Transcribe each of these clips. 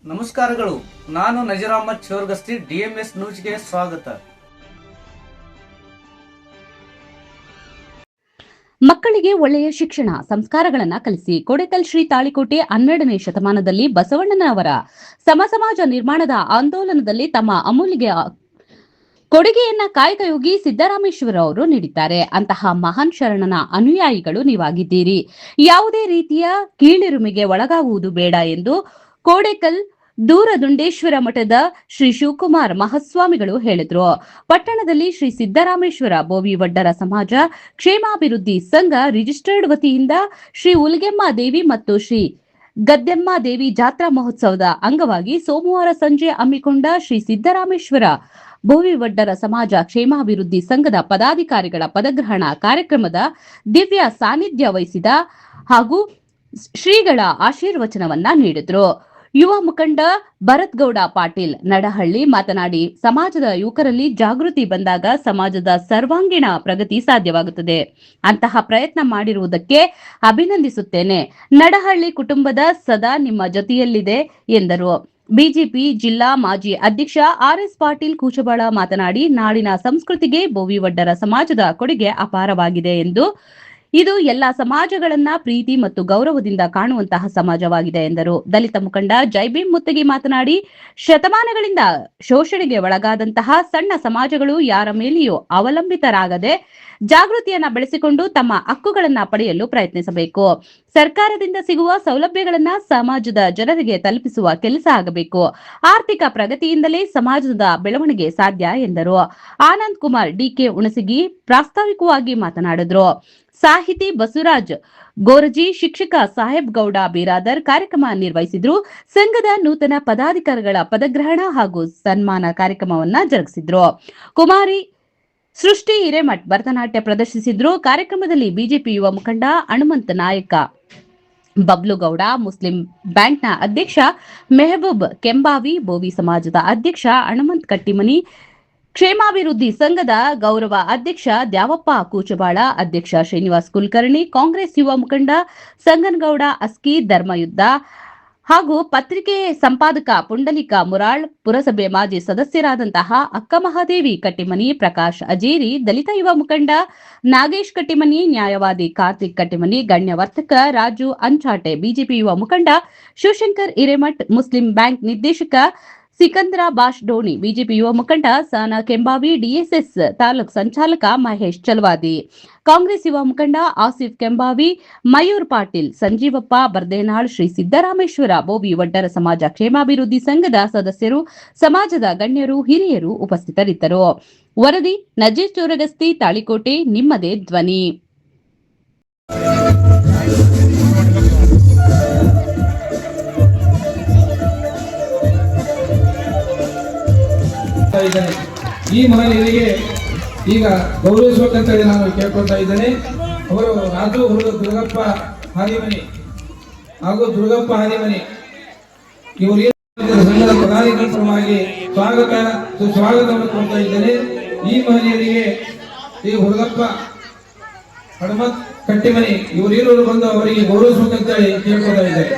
ನಮಸ್ಕಾರಗಳು. ನಾನು ನಜೀರ್ ಅಹಮದ್ ಚೋರ್ಗಸ್ತಿ, DMS ನ್ಯೂಸ್ಗೆ ಸ್ವಾಗತ. ಮಕ್ಕಳಿಗೆ ಒಳ್ಳೆಯ ಶಿಕ್ಷಣ ಸಂಸ್ಕಾರಗಳನ್ನು ಕಲಿಸಿ ಕೊಡೆಕಲ್ ಶ್ರೀ ತಾಳಿಕೋಟೆ 12ನೇ ಶತಮಾನದಲ್ಲಿ ಬಸವಣ್ಣನವರ ಸಮಸಮಾಜ ನಿರ್ಮಾಣದ ಆಂದೋಲನದಲ್ಲಿ ತಮ್ಮ ಅಮೂಲ್ಯ ಕೊಡುಗೆಯನ್ನ ಕಾಯಕಯೋಗಿ ಸಿದ್ದರಾಮೇಶ್ವರ ಅವರು ನೀಡಿದ್ದಾರೆ. ಅಂತಹ ಮಹಾನ್ ಶರಣನ ಅನುಯಾಯಿಗಳು ನೀವಾಗಿದ್ದೀರಿ. ಯಾವುದೇ ರೀತಿಯ ಕೀಳಿರುಮಿಗೆ ಒಳಗಾಗುವುದು ಬೇಡ ಎಂದು ಕೋಡೆಕಲ್ ದೂರದುಂಡೇಶ್ವರ ಮಠದ ಶ್ರೀ ಶಿವಕುಮಾರ್ ಮಹಾಸ್ವಾಮಿಗಳು ಹೇಳಿದರು. ಪಟ್ಟಣದಲ್ಲಿ ಶ್ರೀ ಸಿದ್ದರಾಮೇಶ್ವರ ಬೋವಿ ವಡ್ಡರ ಸಮಾಜ ಕ್ಷೇಮಾಭಿವೃದ್ಧಿ ಸಂಘ ರಿಜಿಸ್ಟರ್ಡ್ ವತಿಯಿಂದ ಶ್ರೀ ಉಲ್ಗೆಮ್ಮ ದೇವಿ ಮತ್ತು ಶ್ರೀ ಗದ್ದೆಮ್ಮ ದೇವಿ ಜಾತ್ರಾ ಮಹೋತ್ಸವದ ಅಂಗವಾಗಿ ಸೋಮವಾರ ಸಂಜೆ ಹಮ್ಮಿಕೊಂಡ ಶ್ರೀ ಸಿದ್ದರಾಮೇಶ್ವರ ಬೋವಿ ವಡ್ಡರ ಸಮಾಜ ಕ್ಷೇಮಾಭಿವೃದ್ಧಿ ಸಂಘದ ಪದಾಧಿಕಾರಿಗಳ ಪದಗ್ರಹಣ ಕಾರ್ಯಕ್ರಮದ ದಿವ್ಯ ಸಾನ್ನಿಧ್ಯ ವಹಿಸಿದ ಹಾಗೂ ಶ್ರೀಗಳ ಆಶೀರ್ವಚನವನ್ನ ನೀಡಿದರು. ಯುವ ಮುಖಂಡ ಭರತ್ ಗೌಡ ಪಾಟೀಲ್ ನಡಹಳ್ಳಿ ಮಾತನಾಡಿ, ಸಮಾಜದ ಯುವಕರಲ್ಲಿ ಜಾಗೃತಿ ಬಂದಾಗ ಸಮಾಜದ ಸರ್ವಾಂಗೀಣ ಪ್ರಗತಿ ಸಾಧ್ಯವಾಗುತ್ತದೆ. ಅಂತಹ ಪ್ರಯತ್ನ ಮಾಡಿರುವುದಕ್ಕೆ ಅಭಿನಂದಿಸುತ್ತೇನೆ. ನಡಹಳ್ಳಿ ಕುಟುಂಬದ ಸದಾ ನಿಮ್ಮ ಜೊತೆಯಲ್ಲಿದೆ ಎಂದರು. ಬಿಜೆಪಿ ಜಿಲ್ಲಾ ಮಾಜಿ ಅಧ್ಯಕ್ಷ RS ಪಾಟೀಲ್ ಕೂಚಬಾಳ ಮಾತನಾಡಿ, ನಾಡಿನ ಸಂಸ್ಕೃತಿಗೆ ಬೋವಿ ವಡ್ಡರ ಸಮಾಜದ ಕೊಡುಗೆ ಅಪಾರವಾಗಿದೆ ಎಂದು ಇದು ಎಲ್ಲಾ ಸಮಾಜಗಳನ್ನ ಪ್ರೀತಿ ಮತ್ತು ಗೌರವದಿಂದ ಕಾಣುವಂತಹ ಸಮಾಜವಾಗಿದೆ ಎಂದರು. ದಲಿತ ಮುಖಂಡ ಜೈಭೀಮ್ ಮುತ್ತಗಿ ಮಾತನಾಡಿ, ಶತಮಾನಗಳಿಂದ ಶೋಷಣೆಗೆ ಒಳಗಾದಂತಹ ಸಣ್ಣ ಸಮಾಜಗಳು ಯಾರ ಮೇಲೆಯೂ ಅವಲಂಬಿತರಾಗದೆ ಜಾಗೃತಿಯನ್ನ ಬೆಳೆಸಿಕೊಂಡು ತಮ್ಮ ಹಕ್ಕುಗಳನ್ನ ಪಡೆಯಲು ಪ್ರಯತ್ನಿಸಬೇಕು. ಸರ್ಕಾರದಿಂದ ಸಿಗುವ ಸೌಲಭ್ಯಗಳನ್ನ ಸಮಾಜದ ಜನರಿಗೆ ತಲುಪಿಸುವ ಕೆಲಸ ಆಗಬೇಕು. ಆರ್ಥಿಕ ಪ್ರಗತಿಯಿಂದಲೇ ಸಮಾಜದ ಬೆಳವಣಿಗೆ ಸಾಧ್ಯ ಎಂದರು. ಆನಂದ್ ಕುಮಾರ್ DK ಹುಣಸಗಿ ಪ್ರಾಸ್ತಾವಿಕವಾಗಿ ಮಾತನಾಡಿದರು. ಸಾಹಿತಿ ಬಸವರಾಜ್ ಗೋರಜಿ, ಶಿಕ್ಷಕ ಸಾಹೇಬ್ ಗೌಡ ಬಿರಾದರ್ ಕಾರ್ಯಕ್ರಮ ನಿರ್ವಹಿಸಿದ್ರು. ಸಂಘದ ನೂತನ ಪದಾಧಿಕಾರಿಗಳ ಪದಗ್ರಹಣ ಹಾಗೂ ಸನ್ಮಾನ ಕಾರ್ಯಕ್ರಮವನ್ನ ಜರುಗಿಸಿದ್ರು. ಕುಮಾರಿ ಸೃಷ್ಟಿ ಹಿರೇಮಠ್ ಭರತನಾಟ್ಯ ಪ್ರದರ್ಶಿಸಿದ್ರು. ಕಾರ್ಯಕ್ರಮದಲ್ಲಿ ಬಿಜೆಪಿ ಯುವ ಮುಖಂಡ ಹನುಮಂತ ನಾಯಕ, ಬಬ್ಲುಗೌಡ, ಮುಸ್ಲಿಂ ಬ್ಯಾಂಕ್ನ ಅಧ್ಯಕ್ಷ ಮೆಹಬೂಬ್ ಕೆಂಬಾವಿ, ಬೋವಿ ಸಮಾಜದ ಅಧ್ಯಕ್ಷ ಹನುಮಂತ್ ಕಟ್ಟಿಮನಿ, ಕ್ಷೇಮಾಭಿವೃದ್ಧಿ ಸಂಘದ ಗೌರವ ಅಧ್ಯಕ್ಷ ದ್ಯಾವಪ್ಪ ಕೂಚಬಾಳ, ಅಧ್ಯಕ್ಷ ಶ್ರೀನಿವಾಸ್ ಕುಲಕರ್ಣಿ, ಕಾಂಗ್ರೆಸ್ ಯುವ ಮುಖಂಡ ಸಂಗನಗೌಡ ಅಸ್ಕಿ, ಧರ್ಮಯುದ್ಧ ಹಾಗೂ ಪತ್ರಿಕೆ ಸಂಪಾದಕ ಪುಂಡಲಿಕ ಮುರಾಳ್, ಪುರಸಭೆ ಮಾಜಿ ಸದಸ್ಯರಾದಂತಹ ಅಕ್ಕ ಮಹಾದೇವಿ ಕಟ್ಟಿಮನಿ, ಪ್ರಕಾಶ್ ಅಜೇರಿ, ದಲಿತ ಯುವ ಮುಖಂಡ ನಾಗೇಶ್ ಕಟ್ಟಿಮನಿ, ನ್ಯಾಯವಾದಿ ಕಾರ್ತಿಕ್ ಕಟ್ಟಿಮನಿ, ಗಣ್ಯ ವರ್ತಕ ರಾಜು ಅಂಚಾಟೆ, ಬಿಜೆಪಿ ಯುವ ಮುಖಂಡ ಶಿವಶಂಕರ್ ಹಿರೇಮಠ್, ಮುಸ್ಲಿಂ ಬ್ಯಾಂಕ್ ನಿರ್ದೇಶಕ ಸಿಕಂದ್ರ ಬಾಷ್ ಡೋಣಿ, ಬಿಜೆಪಿ ಯುವ ಮುಖಂಡ ಸಾನಾ ಕೆಂಬಾವಿ, DSS ತಾಲೂಕು ಸಂಚಾಲಕ ಮಹೇಶ್ ಚಲವಾದಿ, ಕಾಂಗ್ರೆಸ್ ಯುವ ಮುಖಂಡ ಆಸಿಫ್ ಕೆಂಬಾವಿ, ಮಯೂರ್ ಪಾಟೀಲ್, ಸಂಜೀವಪ್ಪ ಬರ್ದೇನಾಳ್, ಶ್ರೀ ಸಿದ್ದರಾಮೇಶ್ವರ ಬೋವಿ ವಡ್ಡರ ಸಮಾಜ ಕ್ಷೇಮಾಭಿವೃದ್ಧಿ ಸಂಘದ ಸದಸ್ಯರು, ಸಮಾಜದ ಗಣ್ಯರು, ಹಿರಿಯರು ಉಪಸ್ಥಿತರಿದ್ದರು. ವರದಿ ನಜೀರ್ ಚೋರಗಸ್ತಿ, ತಾಳಿಕೋಟೆ, ನಿಮ್ಮದೇ ಧ್ವನಿ. ಈ ಮಹಿಳೆಯರಿಗೆ ಈಗ ಗೌರವಿಸಬೇಕಂತೇಳಿ ನಾನು ಕೇಳ್ಕೊಳ್ತಾ ಇದ್ದೇನೆ. ಅವರು ರಾಜು ಹುಡುಗ ದುರ್ಗಪ್ಪ ಹಾದಿಮನಿ ಹಾಗೂ ದುರ್ಗಪ್ಪ ಹಾದಿಮನಿ ಇವರಿಗೆ ಸಂಘದ ಪದಾಧಿಕಾರಿಗಳ ಪರವಾಗಿ ಸುಸ್ವಾಗತವನ್ನು ಕೊಡ್ತಾ ಇದ್ದೇನೆ. ಈ ಮಹಿಳೆಯರಿಗೆ ಈ ಹುಡುಗಪ್ಪ ಹನುಮಂತ್ ಕಟ್ಟಿಮನಿ ಇವರಿರೋರು ಬಂದು ಅವರಿಗೆ ಗೌರವಿಸಬೇಕಂತೇಳಿ ಕೇಳ್ಕೊಳ್ತಾ ಇದ್ದಾರೆ.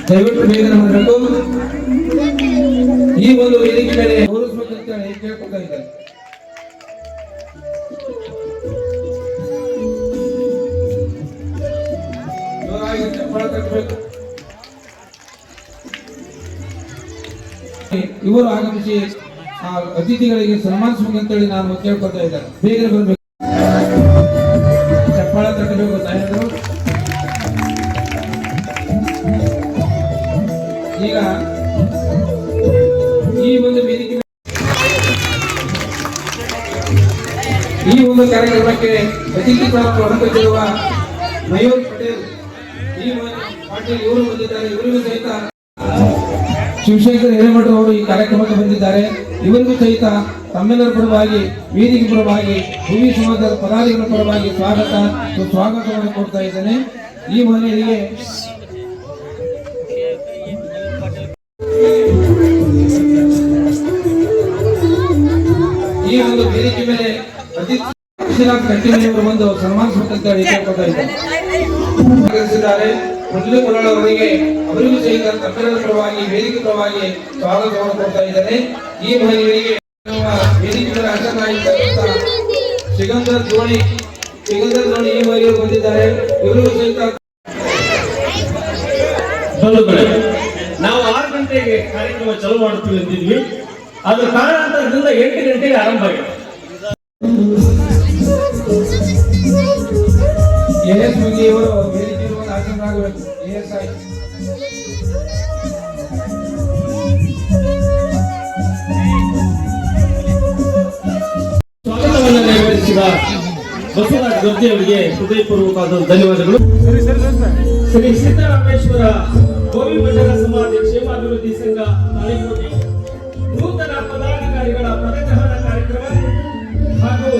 ದಯವಿಟ್ಟು ಬೇಗನೆ ಮಾಡಬೇಕು. ಈ ಒಂದು ವೇದಿಕೆ ಮೇಲೆ ಗೌರವಿಸಬೇಕಂತ ಹೇಳಿ ಕೇಳ್ಕೊಳ್ತಾ ಇದ್ದಾರೆ. ಇವರು ಆಗಮಿಸಿ ಅತಿಥಿಗಳಿಗೆ ಸನ್ಮಾನಿಸಬೇಕಂತೇಳಿ ನಾನು ಕೇಳ್ಕೊಳ್ತಾ ಇದ್ದಾರೆ. ಬೇಗನೆ ಬರಬೇಕು, ಚಪ್ಪಾಳ ತಟ್ಟಬೇಕು ತಾಯಂದರು. ಈಗ ಈ ಒಂದು ವೇದಿಕೆ ಈ ಒಂದು ಕಾರ್ಯಕ್ರಮಕ್ಕೆ ಅತಿಥಿಗಳನ್ನು ಹೊರತಂದಿರುವ ಮಯೂರ್ ಪಟೇಲ್ ಪಾಟೀಲ್ ಇವರು ಬಂದಿದ್ದಾರೆ. ಇವರಿಗೂ ಸಹಿತ ಶಿವಶಂಕರ್ ಹಿರೇಮಠ ಅವರು ಈ ಕಾರ್ಯಕ್ರಮಕ್ಕೆ ಬಂದಿದ್ದಾರೆ. ಇವರಿಗೂ ಸಹಿತ ತಮ್ಮೆಲ್ಲರ ಪರವಾಗಿ, ವೇದಿಕೆ ಪರವಾಗಿ, ಭೂಮಿ ಸಮಾಜದ ಪದಾಧಿಕಾರಿಗಳ ಪರವಾಗಿ ಸ್ವಾಗತವನ್ನು ಕೊಡ್ತಾ ಇದ್ದೇನೆ. ಈ ಮಹಿಳೆಯರಿಗೆ ಈ ಒಂದು ವೇದಿಕೆ ಮೇಲೆ ಅತಿಥಿ ಕಟ್ಟಿಮನಿ ಅವರು ಬಂದು ಸನ್ಮಾನಿಸಬೇಕಂತ ಹೇಳಿ ಕೇಳ್ಕೊಳ್ತಾ ಇದ್ದಾರೆ. ತಿಳಿಸಿದ್ದಾರೆ. ಅವರಿಗೆ ಅವರಿಗೂ ಸಹಿತ ತಮ್ಮೆಲ್ಲರ ಪರವಾಗಿ ವೇದಿಕೆ ಪರವಾಗಿ ಸ್ವಾಗತವನ್ನು ಕೊಡ್ತಾ ಇದ್ದೇನೆ. ಈ ಮಹಿಳೆಯರಿಗೆ ವೇದಿಕೆ ಹಾಜರಾಗಿದ್ದಂತ ಸಿಗಂದರ್ ಧೋನಿ ಈ ಮಹಿಳೆಯರು ಬಂದಿದ್ದಾರೆ. ಇವರಿಗೂ ಸಹಿತ ನಾವು 6 ಗಂಟೆಗೆ ಕಾರ್ಯಕ್ರಮ ಚಾಲೂ ಮಾಡ್ತೀವಿ ಅಂತಿದ್ವಿ. ಅದು ಕಾರಣಾಂತರದಿಂದ 8 ಗಂಟೆಗೆ ಆರಂಭ ಆಗಿದೆ. AS ಮಂದಿಯವರು ವೇದಿಕೆ ಹಾಜರಾಗಬೇಕು. ASI ಸ್ವಾಗತವನ್ನು ನೆರವೇರಿಸಿದ ಬಸವರಾಜ ಗದ್ದೆ ಅವರಿಗೆ ಹೃದಯಪೂರ್ವಕವಾದ ಧನ್ಯವಾದಗಳು. ಶ್ರೀ ಸಿದ್ದರಾಮೇಶ್ವರ ಗೋವಿ ಮಂಡಲ ಸಮಾಜ ಕ್ಷೇಮಾಭಿವೃದ್ಧಿ ಸಂಘ ತಾಳಿಕೋಟೆ ನೂತನ ಪದಾಧಿಕಾರಿಗಳ ಪದಗ್ರಹಣ ಕಾರ್ಯಕ್ರಮ ಹಾಗೂ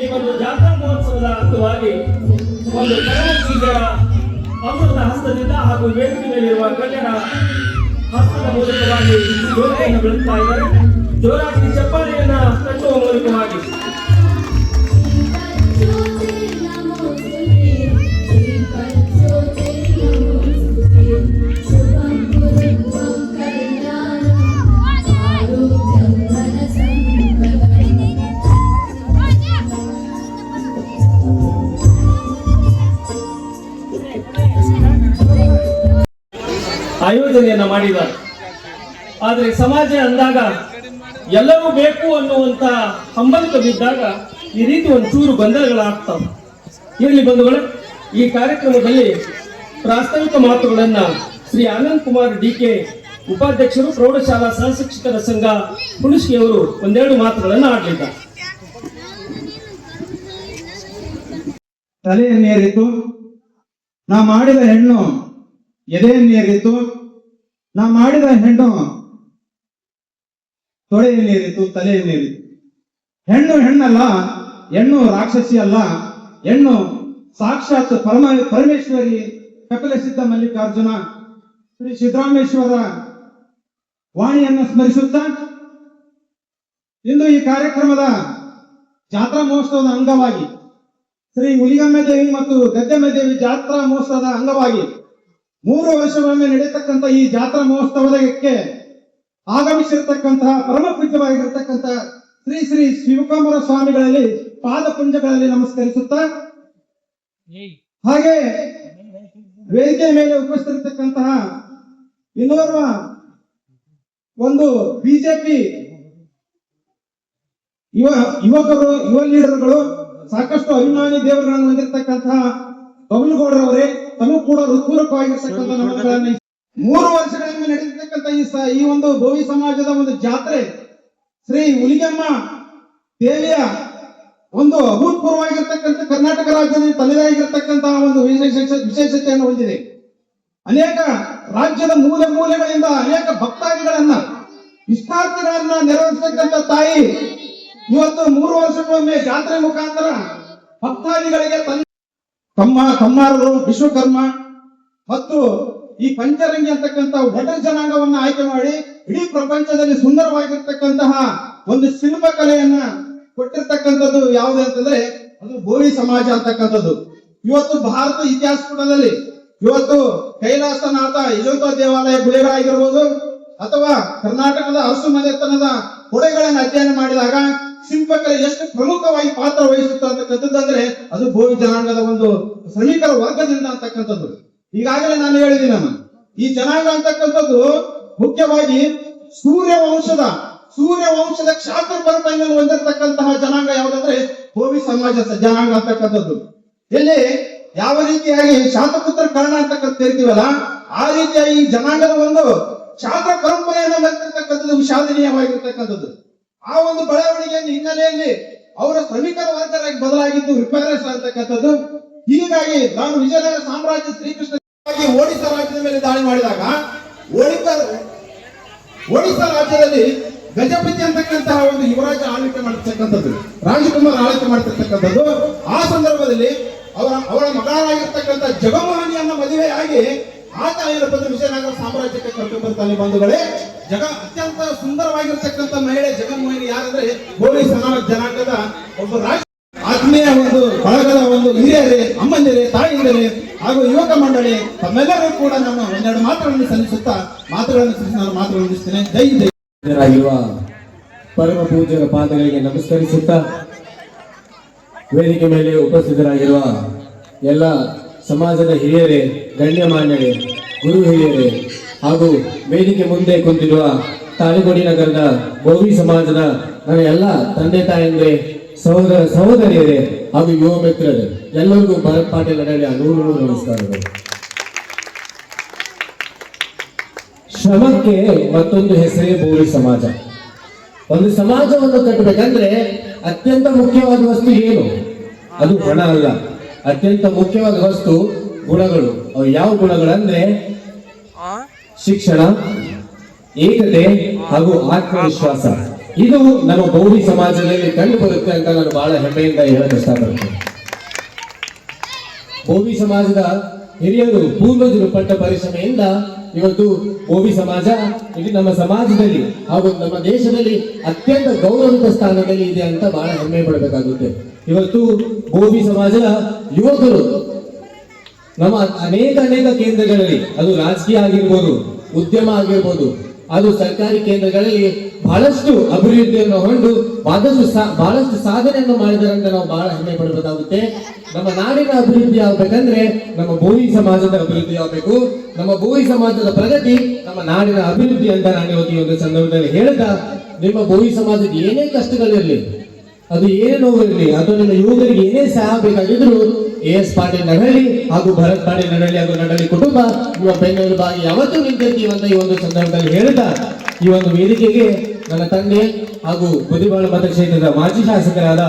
ಈ ಒಂದು ಜಾತ್ರಾ ಮಹೋತ್ಸವದ ಅಂಗವಾಗಿ ಒಂದು ಕಲಾವಿದರ ಅಮೃತ ಹಸ್ತದಿಂದ ಹಾಗೂ ವೇದಿಕೆ ಮೇಲಿರುವ ಕಲ್ಯಾಣ ಹಸ್ತದ ಮೂಲಕವಾಗಿ ಯೋಜನೆಯನ್ನು ಬೆಳೆಸ್ತಾ ಇದ್ದಾರೆ. ಜೋರಾಗಿ ಚಪ್ಪಾಳೆಯನ್ನ ಕಟ್ಟುವ ಮೂಲಕವಾಗಿ ಆಯೋಜನೆಯನ್ನ ಮಾಡಿದ್ದಾರೆ. ಆದರೆ ಸಮಾಜ ಅಂದಾಗ ಎಲ್ಲವೂ ಬೇಕು ಅನ್ನುವಂತ ಹಂಬಲಿಕ ಬಿದ್ದಾಗ ಈ ರೀತಿ ಒಂಚೂರು ಗೊಂದಲಗಳಾಗ್ತವೆ. ಇರಲಿ ಬಂಧುಗಳೇ, ಈ ಕಾರ್ಯಕ್ರಮದಲ್ಲಿ ಪ್ರಾಸ್ತಾವಿಕ ಮಾತುಗಳನ್ನ ಶ್ರೀ ಆನಂದ್ ಕುಮಾರ್ ಡಿಕೆ ಉಪಾಧ್ಯಕ್ಷರು ಪ್ರೌಢಶಾಲಾ ಸಹಶಿಕ್ಷಕರ ಸಂಘ ಹುಣಸ್ಗಿಯವರು ಒಂದೆರಡು ಮಾತುಗಳನ್ನು ಆಡಲಿದ್ದಾರೆ. ತಲೆಯನ್ನೇರಿತು, ನಾ ಮಾಡಿದ ಹೆಣ್ಣು ಎದೆಯನ್ನೇರಿತು, ನಾ ಮಾಡಿದ ಹೆಣ್ಣು ತೊಡೆಯನ್ನೇರಿತು, ತಲೆಯನ್ನೇರಿತು. ಹೆಣ್ಣು ಹೆಣ್ಣಲ್ಲ, ಹೆಣ್ಣು ರಾಕ್ಷಸಿ ಅಲ್ಲ, ಹೆಣ್ಣು ಸಾಕ್ಷಾತ್ ಪರಮೇಶ್ವರಿ ಕಪಿಲಸಿದ್ಧ ಮಲ್ಲಿಕಾರ್ಜುನ ಶ್ರೀ ಸಿದ್ದರಾಮೇಶ್ವರ ವಾಣಿಯನ್ನು ಸ್ಮರಿಸುತ್ತಾ ಇಂದು ಈ ಕಾರ್ಯಕ್ರಮದ ಜಾತ್ರಾ ಮಹೋತ್ಸವದ ಅಂಗವಾಗಿ ಶ್ರೀ ಹುಲಿಗಮ್ಮ ದೇವಿ ಮತ್ತು ಗದ್ದೆಮ್ಮ ದೇವಿ ಜಾತ್ರಾ ಮಹೋತ್ಸವದ ಅಂಗವಾಗಿ 3 ವರ್ಷಗೊಮ್ಮೆ ನಡೆಯತಕ್ಕಂಥ ಈ ಜಾತ್ರಾ ಮಹೋತ್ಸವಕ್ಕೆ ಆಗಮಿಸಿರ್ತಕ್ಕಂತಹ ಪರಮ ಪೂಜ್ಯವಾಗಿರತಕ್ಕಂತಹ ಶ್ರೀ ಶ್ರೀ ಶಿವಕುಮಾರ ಸ್ವಾಮಿಗಳಲ್ಲಿ ಪಾದಪುಂಜಗಳಲ್ಲಿ ನಮಸ್ಕರಿಸುತ್ತಾ ಹಾಗೆ ವೇದಿಕೆ ಮೇಲೆ ಉಪಸ್ಥಿತಿರ್ತಕ್ಕಂತಹ ಇನ್ನೋರ್ವ ಒಂದು ಬಿಜೆಪಿ ಯುವಕರು, ಯುವ ಲೀಡರ್ಗಳು, ಸಾಕಷ್ಟು ಅಭಿಮಾನಿ ದೇವರುಗಳನ್ನು ಹೊಂದಿರತಕ್ಕಂತಹ ಬಬಲುಗೌಡರವರೇ, ತಮಗೂ ಕೂಡ ಹೃತ್ಪೂರ್ವಕವಾಗಿರ್ತಕ್ಕಂಥ ನಮನಗಳನ್ನು. 3 ವರ್ಷಗಳಿಂದ ನಡೆದಿರ್ತಕ್ಕಂಥ ಈ ಒಂದು ಬೋವಿ ಸಮಾಜದ ಒಂದು ಜಾತ್ರೆ ಶ್ರೀ ಹುಲಿಗಮ್ಮ ದೇವಿಯ ಒಂದು ಅಭೂತಪೂರ್ವವಾಗಿರ್ತಕ್ಕಂಥ ಕರ್ನಾಟಕ ರಾಜ್ಯದಲ್ಲಿ ತಲೆದಾಗಿರ್ತಕ್ಕಂತಹ ಒಂದು ವಿಶೇಷತೆಯನ್ನು ಹೊಂದಿದೆ. ಅನೇಕ ರಾಜ್ಯದ ಮೂಲೆ ಮೂಲೆಗಳಿಂದ ಅನೇಕ ಭಕ್ತಾದಿಗಳನ್ನ, ಇಷ್ಟಾರ್ಥಿಗಳನ್ನ ನೆರವೇರಿಸತಕ್ಕಂಥ ತಾಯಿ ಇವತ್ತು 3 ವರ್ಷಗೊಮ್ಮೆ ಜಾತ್ರೆ ಮುಖಾಂತರ ಭಕ್ತಾದಿಗಳಿಗೆ ಕಮ್ಮಾರರು, ವಿಶ್ವಕರ್ಮ ಮತ್ತು ಈ ಪಂಚರಂಗಿ ಅಂತಕ್ಕಂಥ ಒಟರ್ ಜನಾಂಗವನ್ನ ಆಯ್ಕೆ ಮಾಡಿ ಇಡೀ ಪ್ರಪಂಚದಲ್ಲಿ ಸುಂದರವಾಗಿರ್ತಕ್ಕಂತಹ ಒಂದು ಶಿಲ್ಪಕಲೆಯನ್ನ ಕೊಟ್ಟಿರ್ತಕ್ಕಂಥದ್ದು ಯಾವುದು ಅಂತಂದ್ರೆ ಅದು ಬೋವಿ ಸಮಾಜ ಅಂತಕ್ಕಂಥದ್ದು. ಇವತ್ತು ಭಾರತ ಇತಿಹಾಸ ಪುಟದಲ್ಲಿ ಇವತ್ತು ಕೈಲಾಸನಾಥ ಇಜಂತ ದೇವಾಲಯ ಗುಹೆಗಳಾಗಿರ್ಬೋದು ಅಥವಾ ಕರ್ನಾಟಕದ ಅರಸು ಮನೆತನದ ಕೊಡೆಗಳನ್ನು ಅಧ್ಯಯನ ಮಾಡಿದಾಗ ಶಿಲ್ಪಕಲೆ ಎಷ್ಟು ಪ್ರಮುಖವಾಗಿ ಪಾತ್ರ ವಹಿಸುತ್ತೆ ಅಂತಕ್ಕಂಥದ್ದು ಅಂದ್ರೆ ಅದು ಬೋವಿ ಜನಾಂಗದ ಒಂದು ಶ್ರಮಿಕರ ವರ್ಗದಿಂದ ಅಂತಕ್ಕಂಥದ್ದು. ಈಗಾಗಲೇ ನಾನು ಹೇಳಿದ್ದೀನಿ, ಈ ಜನಾಂಗ ಅಂತಕ್ಕಂಥದ್ದು ಮುಖ್ಯವಾಗಿ ಸೂರ್ಯ ವಂಶದ ಕ್ಷಾತ್ರ ಪರಂಪರೆಯನ್ನು ಹೊಂದಿರತಕ್ಕಂತಹ ಜನಾಂಗ ಯಾವುದಂದ್ರೆ ಬೋವಿ ಸಮಾಜ ಜನಾಂಗ ಅಂತಕ್ಕಂಥದ್ದು. ಇಲ್ಲಿ ಯಾವ ರೀತಿಯಾಗಿ ಶಾತಪುತ್ರ ಕರ್ಣ ಅಂತಕ್ಕಂಥ ಕರಿತೀವಲ್ಲ, ಆ ರೀತಿಯಾಗಿ ಈ ಜನಾಂಗದ ಒಂದು ಕ್ಷಾತ್ರ ಪರಂಪರೆಯನ್ನು ಹೊಂದಿರತಕ್ಕಂಥದ್ದು ವಿಷಾದನೀಯವಾಗಿರ್ತಕ್ಕಂಥದ್ದು. ಆ ಒಂದು ಬೆಳವಣಿಗೆಯ ಹಿನ್ನೆಲೆಯಲ್ಲಿ ಅವರ ಶ್ರಮಿಕರ ವರ್ಗರಾಗಿ ಬದಲಾಗಿದ್ದು ರಿಪೇರರ್ಸ್ ಅಂತಕ್ಕಂಥದ್ದು. ಹೀಗಾಗಿ ನಾನು ವಿಜಯನಗರ ಸಾಮ್ರಾಜ್ಯ ಶ್ರೀಕೃಷ್ಣ ಒಡಿಶಾ ರಾಜ್ಯದ ಮೇಲೆ ದಾಳಿ ಮಾಡಿದಾಗ ಒಡಿಶಾ ರಾಜ್ಯದಲ್ಲಿ ಗಜಪತಿ ಅಂತಕ್ಕಂತಹ ಒಂದು ಯುವರಾಜ ಆಳ್ವಿಕೆ ಮಾಡಿರ್ತಕ್ಕಂಥದ್ದು, ರಾಜಕುಮಾರ್ ಆಳ್ವಿಕೆ ಮಾಡ್ತಿರ್ತಕ್ಕಂಥದ್ದು. ಆ ಸಂದರ್ಭದಲ್ಲಿ ಅವರ ಮಗಳಾಗಿರ್ತಕ್ಕಂಥ ಜಗಮೋಹಿನಿಯನ್ನ ಮದುವೆಯಾಗಿ ಆತ ಏನಪ್ಪ ವಿಜಯನಗರ ಸಾಮ್ರಾಜ್ಯಕ್ಕೆ ಕರ್ಕೊಂಡು ಬರ್ತಾನೆ. ಬಂಧುಗಳೇ, ಅತ್ಯಂತ ಸುಂದರವಾಗಿರ್ತಕ್ಕಂಥ ಮಹಿಳೆ ಜಗನ್ಮೋಹಿನಿ ಯಾರಂದ್ರೆ ಬೋವಿ ಸಮಾಜ ಜನಾಂಗದ ಒಬ್ಬ ರಾಜ. ಆತ ಆತ್ಮೀಯ ಒಂದು ಬಳಗದ ಒಂದು ಹಿರಿಯರೇ, ಅಮ್ಮಂದಿರೇ, ತಾಯಿಯಂದಿರೇ ಹಾಗೂ ಯುವಕ ಮಂಡಳಿ ತಮ್ಮೆಲ್ಲರೂ ಕೂಡ ನಾನು ಒಂದೆರಡು ಮಾತುಗಳನ್ನು ಸಲ್ಲಿಸುತ್ತಾ ನಾನು ಮಾತುಗಳನ್ನು ಮುಗಿಸ್ತೇನೆ. ಜೈ ಜೈ. ಆಗಿರುವ ಪರಮ ಪೂಜ್ಯರ ಪಾದಗಳಿಗೆ ನಮಸ್ಕರಿಸುತ್ತಾ ವೇದಿಕೆ ಮೇಲೆ ಉಪಸ್ಥಿತರಾಗಿರುವ ಎಲ್ಲ ಸಮಾಜದ ಹಿರಿಯರೇ, ಗಣ್ಯಮಾನ್ಯರೇ, ಗುರು ಹಿರಿಯರೇ ಹಾಗೂ ವೇದಿಕೆ ಮುಂದೆ ಕುಂತಿರುವ ತಾಳಿಕೋಟಿ ನಗರದ ಬೋವಿ ಸಮಾಜದ ನನ್ನ ಎಲ್ಲ ತಂದೆ ತಾಯಂದ್ರೆ, ಸಹೋದರ ಸಹೋದರಿಯರೇ ಹಾಗೂ ಯುವ ಮಿತ್ರರೇ, ಎಲ್ಲರಿಗೂ ಭರತ್ ಪಾಟೀಲ್ ಅಡಳಿಯ ನೂರು ನಮಸ್ಕಾರಗಳು. ಶ್ರಮಕ್ಕೆ ಮತ್ತೊಂದು ಹೆಸರೇ ಬೋವಿ ಸಮಾಜ. ಒಂದು ಸಮಾಜವನ್ನು ಕಟ್ಟಬೇಕಂದ್ರೆ ಅತ್ಯಂತ ಮುಖ್ಯವಾದ ವಸ್ತು ಏನು? ಅದು ಹಣ ಅಲ್ಲ. ಅತ್ಯಂತ ಮುಖ್ಯವಾದ ವಸ್ತು ಗುಣಗಳು. ಅವು ಯಾವ ಗುಣಗಳಂದ್ರೆ ಶಿಕ್ಷಣ, ಏಕತೆ ಹಾಗೂ ಆತ್ಮವಿಶ್ವಾಸ. ಇದು ನಮ್ಮ ಬೋವಿ ಸಮಾಜದಲ್ಲಿ ಕಂಡು ಬರುತ್ತೆ ಅಂತ ನಾನು ಬಹಳ ಹೆಮ್ಮೆಯಿಂದ ಹೇಳಕ್ ಇಷ್ಟಪಡ್ತೇನೆ. ಬೋವಿ ಸಮಾಜದ ಹಿರಿಯರು ಪೂರ್ವಜರು ಪಟ್ಟ ಪರಿಶ್ರಮೆಯಿಂದ ಇವತ್ತು ಬೋವಿ ಸಮಾಜ ಇಡೀ ನಮ್ಮ ಸಮಾಜದಲ್ಲಿ ಹಾಗೂ ನಮ್ಮ ದೇಶದಲ್ಲಿ ಅತ್ಯಂತ ಗೌರವಿತ ಸ್ಥಾನದಲ್ಲಿ ಇದೆ ಅಂತ ಬಹಳ ಹೆಮ್ಮೆ ಪಡಬೇಕಾಗುತ್ತೆ. ಇವತ್ತು ಬೋವಿ ಸಮಾಜದ ಯುವಕರು ನಮ್ಮ ಅನೇಕ ಕೇಂದ್ರಗಳಲ್ಲಿ, ಅದು ರಾಜಕೀಯ ಆಗಿರ್ಬೋದು, ಉದ್ಯಮ ಆಗಿರ್ಬೋದು, ಅದು ಸರ್ಕಾರಿ ಕೇಂದ್ರಗಳಲ್ಲಿ ಬಹಳಷ್ಟು ಅಭಿವೃದ್ಧಿಯನ್ನು ಹೊಂದು ಬಹಳಷ್ಟು ಸಾಧನೆಯನ್ನು ಮಾಡಿದ್ದಾರೆ ಅಂತ ನಾವು ಬಹಳ ಹೆಮ್ಮೆ ಪಡಬೇಕಾಗುತ್ತೆ. ನಮ್ಮ ನಾಡಿನ ಅಭಿವೃದ್ಧಿ ಆಗ್ಬೇಕಂದ್ರೆ ನಮ್ಮ ಬೋವಿ ಸಮಾಜದ ಅಭಿವೃದ್ಧಿ ಆಗ್ಬೇಕು. ನಮ್ಮ ಬೋವಿ ಸಮಾಜದ ಪ್ರಗತಿ ನಮ್ಮ ನಾಡಿನ ಅಭಿವೃದ್ಧಿ ಅಂತ ನಾನು ಇವತ್ತು ಈ ಒಂದು ಸಂದರ್ಭದಲ್ಲಿ ಹೇಳ್ತಾ, ನಿಮ್ಮ ಬೋವಿ ಸಮಾಜದ ಏನೇ ಕಷ್ಟಗಳಿರಲಿ, ಅದು ಏನೇ ನೋವಿರಲಿ, ಅಥವಾ ನಿಮ್ಮ ಯುವಕರಿಗೆ ಏನೇ ಸಹಾಯ ಬೇಕಾಗಿದ್ರು AS ಪಾಟೀಲ್ ನಡಹಳ್ಳಿ ಹಾಗೂ ಭರತ್ ಪಾಟೀಲ್ ನಡಹಳ್ಳಿ ಹಾಗೂ ನಡಹಳ್ಳಿ ಕುಟುಂಬ ನಿಮ್ಮ ಬೆನ್ನೆಲುಬಾಗಿ ಯಾವತ್ತೂ ನಿಂತಿರ್ತೀವಿ ಅಂತ ಈ ಒಂದು ಸಂದರ್ಭದಲ್ಲಿ ಹೇಳ್ತಾ, ಈ ಒಂದು ವೇದಿಕೆಗೆ ನನ್ನ ತಂದೆ ಹಾಗೂ ಬುದಿಬಾಳ ಮತಕ್ಷೇತ್ರದ ಮಾಜಿ ಶಾಸಕರಾದ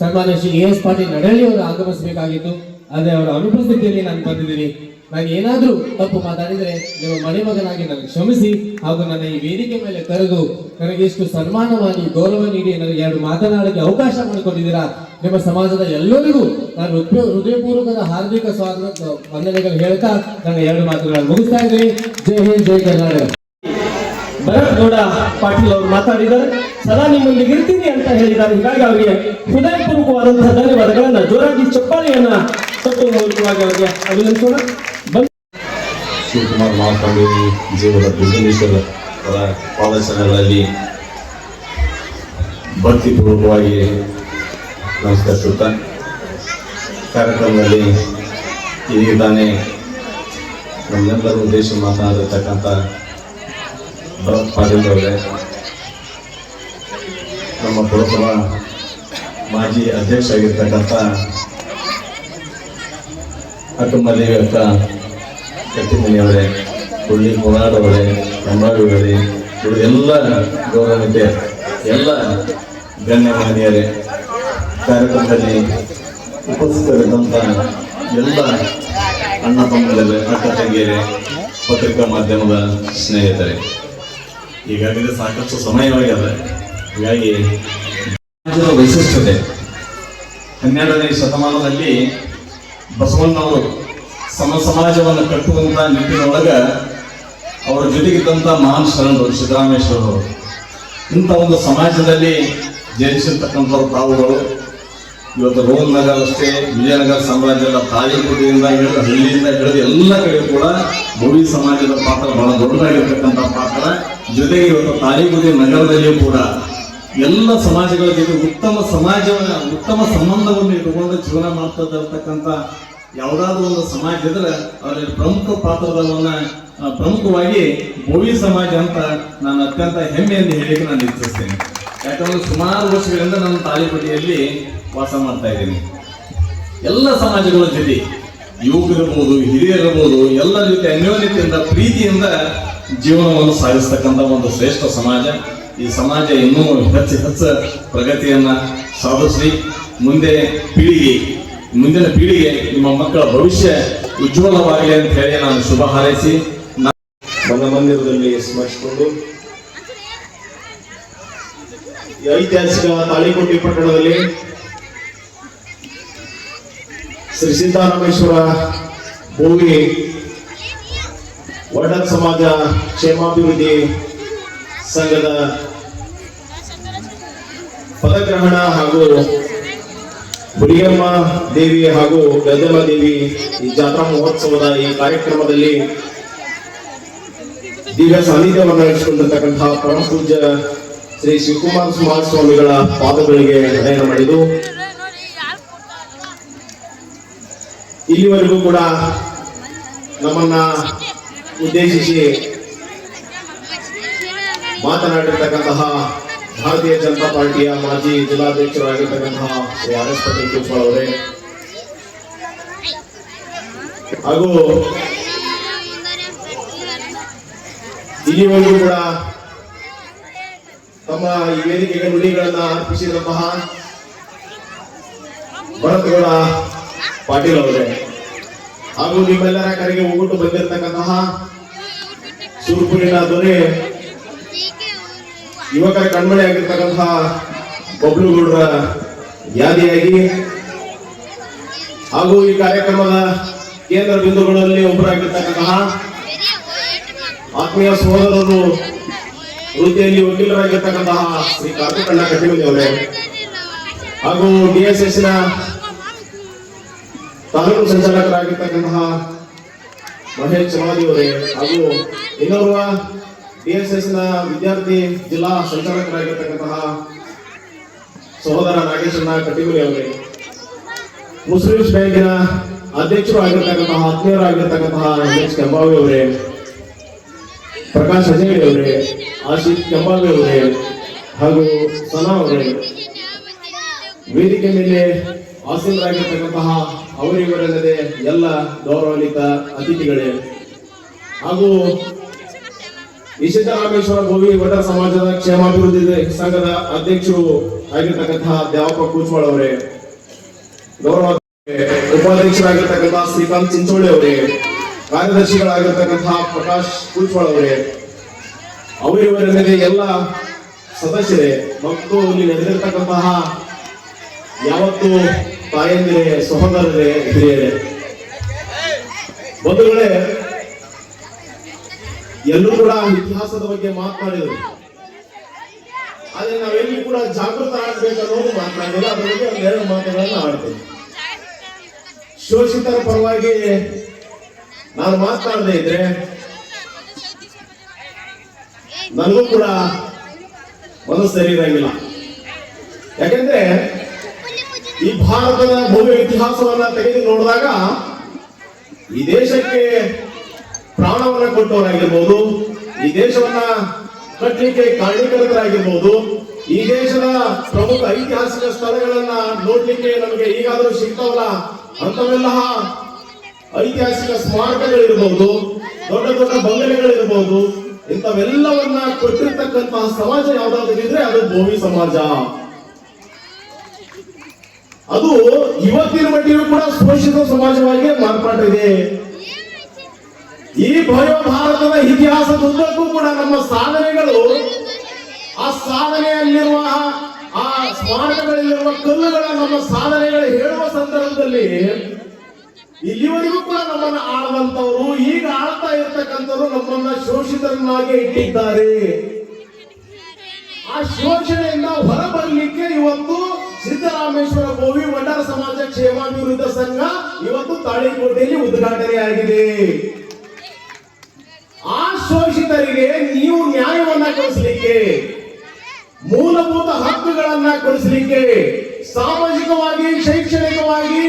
ಸನ್ಮಾನ್ಯ ಶ್ರೀ AS ಪಾಟೀಲ್ ನಡಹಳ್ಳಿ ಅವರು ಆಗಮಿಸಬೇಕಾಗಿತ್ತು. ಆದರೆ ಅವರ ಅನುಪಸ್ಥಿತಿಯಲ್ಲಿ ನಾನು ಬಂದಿದ್ದೀನಿ. ನಾನು ಏನಾದ್ರೂ ತಪ್ಪು ಮಾತಾಡಿದ್ರೆ ನಿಮ್ಮ ಮನೆ ಮಗನಾಗಿ ನನಗೆ ಕ್ಷಮಿಸಿ ಹಾಗೂ ನನ್ನ ಈ ವೇದಿಕೆ ಮೇಲೆ ಕರೆದು ನನಗೆ ಇಷ್ಟು ಸನ್ಮಾನ ಮಾಡಿ ಗೌರವ ನೀಡಿ ನನಗೆ ಎರಡು ಮಾತನಾಡಕ್ಕೆ ಅವಕಾಶ ಮಾಡಿಕೊಟ್ಟಿದ್ದೀರಾ. ನಿಮ್ಮ ಸಮಾಜದ ಎಲ್ಲರಿಗೂ ನಾನು ಹೃದಯಪೂರ್ವಕದ ಹಾರ್ದಿಕ ಸ್ವಾಗತ ವಂದನೆಗಳು ಹೇಳ್ತಾ ನನ್ನ ಎರಡು ಮಾತುಗಳನ್ನು ಮುಗಿಸ್ತಾ ಇದ್ದೀನಿ. ಜೈ ಹಿಂದ್, ಜೈ ಕರ್ನಾಟಕ. ಭರತ್ ಗೌಡ ಪಾಟೀಲ್ ಅವರು ಮಾತಾಡಿದ್ದಾರೆ. ಸದಾ ನಿಮ್ಮೊಂದಿಗೆ ಇರ್ತೀನಿ ಅಂತ ಹೇಳಿದ್ದಾರೆ. ಹೀಗಾಗಿ ಅವರಿಗೆ ಹೃದಯಪೂರ್ವಕವಾದಂತಹ ಧನ್ಯವಾದಗಳನ್ನ ಜೋರಾಗಿ ಚಪ್ಪಾಳೆಯನ್ನ ತಟ್ಟುವ ಮೂಲಕವಾಗಿ ಅವರಿಗೆ ಅಭಿನಂದಿಸೋಣ. ಶಿವಕುಮಾರ್ ಮಾತನಾಡಿ ಜೀವದ ಬುದ್ಧೇಶ್ವರ ಪಾದಚರಣೆಗಳಲ್ಲಿ ಭಕ್ತಿಪೂರ್ವಕವಾಗಿ ನಮಸ್ಕರಿಸುತ್ತಾ ಕಾರ್ಯಕ್ರಮದಲ್ಲಿ ಇದೀಗ ತಾನೇ ನಮ್ಮೆಲ್ಲರ ಉದ್ದೇಶ ಮಾತನಾಡಿರ್ತಕ್ಕಂಥ ಭರತ್ ಪಾಟೀಲ್ ಅವರೇ, ನಮ್ಮ ಪುರಸಭಾ ಮಾಜಿ ಅಧ್ಯಕ್ಷ ಆಗಿರ್ತಕ್ಕಂಥ ಅಕ್ಕಮಲ್ಲಿ ಅಕ್ಕ ಕಟ್ಟಿಮನಿಯವರೇ, ಹುಳ್ಳಿ ಹೋರಾಡವರೇ, ಕಂಬಾಳಿಯವರೇ, ಎಲ್ಲ ಗೌರವಿತೆ ಎಲ್ಲ ಗಣ್ಯಮಾನ್ಯರೇ, ಕಾರ್ಯಕ್ರಮದಲ್ಲಿ ಉಪಸ್ಥಿತರಿದ್ದಂಥ ಎಲ್ಲ ಅಣ್ಣ ತಮ್ಮಂದಿರೇ, ಅಕ್ಕ ತಂಗಿಯರೇ, ಪತ್ರಿಕಾ ಮಾಧ್ಯಮದ ಸ್ನೇಹಿತರೆ, ಈಗಾಗಲೇ ಸಾಕಷ್ಟು ಸಮಯವಾಗಿದೆ. ಹೀಗಾಗಿ ವೈಶಿಷ್ಟ್ಯತೆ 12ನೇ ಶತಮಾನದಲ್ಲಿ ಬಸವಣ್ಣವರು ಸಮಾಜವನ್ನು ಕಟ್ಟುವಂತ ನಿಟ್ಟಿನೊಳಗ ಅವರ ಜೊತೆಗಿದ್ದಂಥ ಮಹಾನ್ ಶರಣರು ಸಿದ್ದರಾಮೇಶ್ವರರು ಇಂಥ ಒಂದು ಸಮಾಜದಲ್ಲಿ ಜನಿಸಿರ್ತಕ್ಕಂಥವ್ರು ತಾವುಗಳು ಇವತ್ತು ರೋಮ್ ನಗರ ಅಷ್ಟೇ, ವಿಜಯನಗರ ಸಾಮ್ರಾಜ್ಯದ ತಾಳಿಕೋಟೆಯಿಂದ ಹಿಡಿದು ಹಳ್ಳಿಯಿಂದ ಹಿಡಿದು ಎಲ್ಲ ಕಡೆ ಕೂಡ ಬೋವಿ ಸಮಾಜದ ಪಾತ್ರ ಬಹಳ ದೊಡ್ಡದಾಗಿರ್ತಕ್ಕಂಥ ಪಾತ್ರ. ಜೊತೆಗೆ ಇವತ್ತು ತಾಳಿಕೋಟೆ ನಗರದಲ್ಲಿಯೂ ಕೂಡ ಎಲ್ಲ ಸಮಾಜಗಳ ಜೊತೆ ಉತ್ತಮ ಸಂಬಂಧವನ್ನು ಇಟ್ಟುಕೊಂಡು ಜೀವನ ಮಾಡ್ತಾ ಇರ್ತಕ್ಕಂಥ ಯಾವುದಾದ್ರೂ ಒಂದು ಸಮಾಜ ಇದ್ರೆ ಅವರಲ್ಲಿ ಪ್ರಮುಖ ಪಾತ್ರದವನ್ನ ಪ್ರಮುಖವಾಗಿ ಬೋವಿ ಸಮಾಜ ಅಂತ ನಾನು ಅತ್ಯಂತ ಹೆಮ್ಮೆಯಿಂದ ಹೇಳಿಕ್ಕೆ ನಾನು ಇಚ್ಛಿಸ್ತೇನೆ. ಯಾಕಂದ್ರೆ ಸುಮಾರು ವರ್ಷಗಳಿಂದ ನಾನು ತಾಳಿಕೋಟೆಯಲ್ಲಿ ವಾಸ ಮಾಡ್ತಾ ಇದ್ದೀನಿ. ಎಲ್ಲ ಸಮಾಜಗಳ ಜೊತೆ ಯುವಕರಿರ್ಬೋದು, ಹಿರಿಯರಿರ್ಬೋದು, ಎಲ್ಲರ ಜೊತೆ ಅನ್ಯೋನ್ಯತೆಯಿಂದ ಪ್ರೀತಿಯಿಂದ ಜೀವನವನ್ನು ಸಾಗಿಸ್ತಕ್ಕಂಥ ಒಂದು ಶ್ರೇಷ್ಠ ಸಮಾಜ. ಈ ಸಮಾಜ ಇನ್ನೂ ಹೆಚ್ಚು ಪ್ರಗತಿಯನ್ನ ಸಾಧಿಸಿ ಮುಂದಿನ ಪೀಳಿಗೆ ನಿಮ್ಮ ಮಕ್ಕಳ ಭವಿಷ್ಯ ಉಜ್ವಲವಾಗಲಿ ಅಂತ ಹೇಳಿ ನಾನು ಶುಭ ಹಾರೈಸಿ ಮನ ಮಂದಿರದಲ್ಲಿ ಸ್ಮರಿಸಿಕೊಂಡು ಈ ಐತಿಹಾಸಿಕ ತಾಳಿಕೋಟೆ ಪಟ್ಟಣದಲ್ಲಿ ಶ್ರೀ ಸಿದ್ದರಾಮೇಶ್ವರ ಬೋವಿ ಒಡನ್ ಸಮಾಜ ಕ್ಷೇಮಾಭಿವೃದ್ಧಿ ಸಂಘದ ಪದಗ್ರಹಣ ಹಾಗೂ ಹುಲಿಯಮ್ಮ ದೇವಿ ಹಾಗೂ ಗದ್ದೆಮ್ಮ ದೇವಿ ಈ ಜಾತ್ರಾ ಮಹೋತ್ಸವದ ಈ ಕಾರ್ಯಕ್ರಮದಲ್ಲಿ ದಿವ್ಯ ಸಾನ್ನಿಧ್ಯವನ್ನು ನಡೆಸಿಕೊಂಡಿರ್ತಕ್ಕಂತಹ ಪರಮ ಪೂಜ್ಯ ಶ್ರೀ ಶಿವಕುಮಾರ ಸುಮಾರ ಸ್ವಾಮಿಗಳ ಪಾದಗಳಿಗೆ ನಯನ ಮಾಡಿದ್ದು ಇಲ್ಲಿವರೆಗೂ ಕೂಡ ನಮ್ಮನ್ನ ಉದ್ದೇಶಿಸಿ ಮಾತನಾಡಿರ್ತಕ್ಕಂತಹ ಭಾರತೀಯ ಜನತಾ ಪಾರ್ಟಿಯ ಮಾಜಿ ಜಿಲ್ಲಾಧ್ಯಕ್ಷರಾಗಿರ್ತಕ್ಕಂತಹ ಶ್ರೀ ಆರ್.ಎಸ್. ಪಟೇಲ್ ಕುಚ್ವಾಳ್ ಅವರೇ ಹಾಗೂ ಇಲ್ಲಿವರೆಗೂ ಕೂಡ ತಮ್ಮ ಈ ವೇದಿಕೆಗೆ ನುಡಿಗಳನ್ನ ಅರ್ಪಿಸಿದಂತಹ ಭರತಗೌಡ ಪಾಟೀಲ್ ಅವರೇ ಹಾಗೂ ನಿಮ್ಮೆಲ್ಲರ ಕರೆಗೆ ಹೋಗ್ಬಿಟ್ಟು ಬಂದಿರತಕ್ಕಂತಹ ಸುರ್ಪುರಿನ ದೊರೆ ಯುವಕರ ಕಣ್ಮಣಿ ಆಗಿರ್ತಕ್ಕಂತಹ ಬಬ್ಲುಗೌಡರ ಯಾದಿಯಾಗಿ ಹಾಗೂ ಈ ಕಾರ್ಯಕ್ರಮದ ಕೇಂದ್ರ ಬಿಂದುಗಳಲ್ಲಿ ಒಬ್ಬರಾಗಿರ್ತಕ್ಕಂತಹ ಆತ್ಮೀಯ ಸಹೋದರರು ವೃತ್ತಿಯಲ್ಲಿ ವಕೀಲರಾಗಿರ್ತಕ್ಕಂತಹ ಶ್ರೀ ಕಾರ್ತಿಕಣ್ಣ ಕಟ್ಟಿಮನಿ ಅವರೇ ಹಾಗೂ DSS ನ ತಾಲೂಕು ಸಂಚಾಲಕರಾಗಿರ್ತಕ್ಕಂತಹ ಮಹೇಶ್ ಚಮಾದಿ ಅವರೇ ಹಾಗೂ ಇನ್ನೋರ್ವ DSS ನ ವಿದ್ಯಾರ್ಥಿ ಜಿಲ್ಲಾ ಸಂಚಾಲಕರಾಗಿರ್ತಕ್ಕಂತಹ ಸಹೋದರ ನಾಗೇಶಣ್ಣ ಕಟ್ಟಿಮನಿ ಅವರೇ ಮುಸ್ಲಿಮ್ಸ್ ಬ್ಯಾಂಕಿನ ಅಧ್ಯಕ್ಷರು ಆಗಿರ್ತಕ್ಕಂತಹ ಆತ್ಮೀಯರಾಗಿರ್ತಕ್ಕಂತಹ MS ಕೆಂಬಾವಿ ಅವರೇ ಪ್ರಕಾಶ್ ಅಜಯ್ ಅವರೇ ಆಶಿಕ್ ಕೆಂಬಾವಿ ಅವರೇ ಹಾಗೂ ಸನಾ ಅವರೇ ವೇದಿಕೆ ಮೇಲೆ ಆಸೀನರಾಗಿರ್ತಕ್ಕಂತಹ ಅವರಿವರಲ್ಲದೆ ಎಲ್ಲ ಗೌರವಾನ್ವಿತ ಅತಿಥಿಗಳೇ ಹಾಗೂ ಸಿದ್ದರಾಮೇಶ್ವರ ಗೋವಿ ವಟರ ಸಮಾಜದ ಕ್ಷೇಮಾಭಿವೃದ್ಧಿ ಸಂಘದ ಅಧ್ಯಕ್ಷರು ಆಗಿರ್ತಕ್ಕಂತಹ ದ್ಯಾವಪ್ಪ ಕುಚ್ವಾಳ್ ಅವರೇ ಗೌರವ ಉಪಾಧ್ಯಕ್ಷರಾಗಿರ್ತಕ್ಕಂತಹ ಶ್ರೀಕಾಂತ್ ಚಿಂಚೋಳಿ ಅವರೇ ಕಾರ್ಯದರ್ಶಿಗಳಾಗಿರ್ತಕ್ಕಂತಹ ಪ್ರಕಾಶ್ ಕುಚ್ವಾಳ್ ಅವರೇ ಅವರಿವರಲ್ಲದೆ ಎಲ್ಲ ಸದಸ್ಯರೇ ಮತ್ತು ಇಲ್ಲಿ ನಡೆದಿರ್ತಕ್ಕಂತಹ ಯಾವತ್ತು ತಾಯಂದಿರೇ ಸಹೋದರರೇ ಹಿರಿಯರೇ ಬಂಧುಗಳೇ ಎಲ್ಲರೂ ಕೂಡ ಇತಿಹಾಸದ ಬಗ್ಗೆ ಮಾತನಾಡಿದರು ಆದ್ರೆ ನಾವೆಲ್ಲೂ ಕೂಡ ಜಾಗೃತ ಆಗಬೇಕನ್ನೋದು ಮಾತನಾಡಿಲ್ಲ ಅದ್ರ ಬಗ್ಗೆ ಒಂದೆರಡು ಮಾತುಗಳನ್ನ ಆಡ್ತೇವೆ ಶೋಷಿತರ ಪರವಾಗಿ ನಾನು ಮಾತನಾಡದೇ ಇದ್ರೆ ನನಗೂ ಕೂಡ ಮನಸ್ಸು ಸರಿ ಇರಂಗಿಲ್ಲ ಯಾಕೆಂದ್ರೆ ಈ ಭಾರತದ ಭವ್ಯ ಇತಿಹಾಸವನ್ನ ತೆಗೆದು ನೋಡಿದಾಗ ಈ ದೇಶಕ್ಕೆ ಪ್ರಾಣವನ್ನ ಕೊಟ್ಟವರಾಗಿರ್ಬೋದು ಈ ದೇಶವನ್ನ ಕಟ್ಟಲಿಕ್ಕೆ ಕಾರಣೀಕರ್ತರಾಗಿರ್ಬೋದು ಈ ದೇಶದ ಪ್ರಮುಖ ಐತಿಹಾಸಿಕ ಸ್ಥಳಗಳನ್ನ ನೋಡ್ಲಿಕ್ಕೆ ನಮಗೆ ಈಗಾದರೂ ಸಿಗ್ತಾವಲ್ಲ ಅಂತವೆಲ್ಲ ಐತಿಹಾಸಿಕ ಸ್ಮಾರಕಗಳಿರ್ಬೋದು ದೊಡ್ಡ ದೊಡ್ಡ ಬಂಗಲೆಗಳಿರ್ಬೋದು ಇಂಥವೆಲ್ಲವನ್ನ ಕೊಟ್ಟಿರ್ತಕ್ಕಂತಹ ಸಮಾಜ ಯಾವ್ದಾದ್ರು ಇದ್ರೆ ಅದು ಬೋವಿ ಸಮಾಜ. ಅದು ಇವತ್ತಿನ ಮಟ್ಟಿಗೂ ಕೂಡ ಶೋಷಿತ ಸಮಾಜವಾಗಿ ಮಾರ್ಪಾಟಿದೆ. ಈ ಭವ್ಯ ಭಾರತದ ಇತಿಹಾಸದುದ್ದಕ್ಕೂ ಕೂಡ ನಮ್ಮ ಸಾಧನೆಗಳು ಆ ಸಾಧನೆಯಲ್ಲಿರುವ ಆ ಸ್ಮಾರಕಗಳಲ್ಲಿರುವ ಕಲ್ಲುಗಳ ನಮ್ಮ ಸಾಧನೆಗಳು ಹೇಳುವ ಸಂದರ್ಭದಲ್ಲಿ ಇಲ್ಲಿವರೆಗೂ ಕೂಡ ನಮ್ಮನ್ನು ಆಳುವಂತವರು ಈಗ ಆಳ್ತಾ ಇರ್ತಕ್ಕಂಥವ್ರು ನಮ್ಮನ್ನ ಶೋಷಿತರನ್ನಾಗಿ ಇಟ್ಟಿದ್ದಾರೆ. ಆ ಶೋಷಣೆಯಿಂದ ಹೊರಬರಲಿಕ್ಕೆ ಇವತ್ತು ಸಿದ್ದರಾಮೇಶ್ವರ ಗೋವಿ ವಟರ ಸಮಾಜ ಕ್ಷೇಮಾಭಿವೃದ್ಧಿ ಸಂಘ ಇವತ್ತು ತಾಳಿಕೋಟೆಯಲ್ಲಿ ಉದ್ಘಾಟನೆಯಾಗಿದೆ. ಆ ಶೋಷಿತರಿಗೆ ನೀವು ನ್ಯಾಯವನ್ನ ಕೊಡಿಸಲಿಕ್ಕೆ, ಮೂಲಭೂತ ಹಕ್ಕುಗಳನ್ನ ಕೊಡಿಸಲಿಕ್ಕೆ, ಸಾಮಾಜಿಕವಾಗಿ, ಶೈಕ್ಷಣಿಕವಾಗಿ,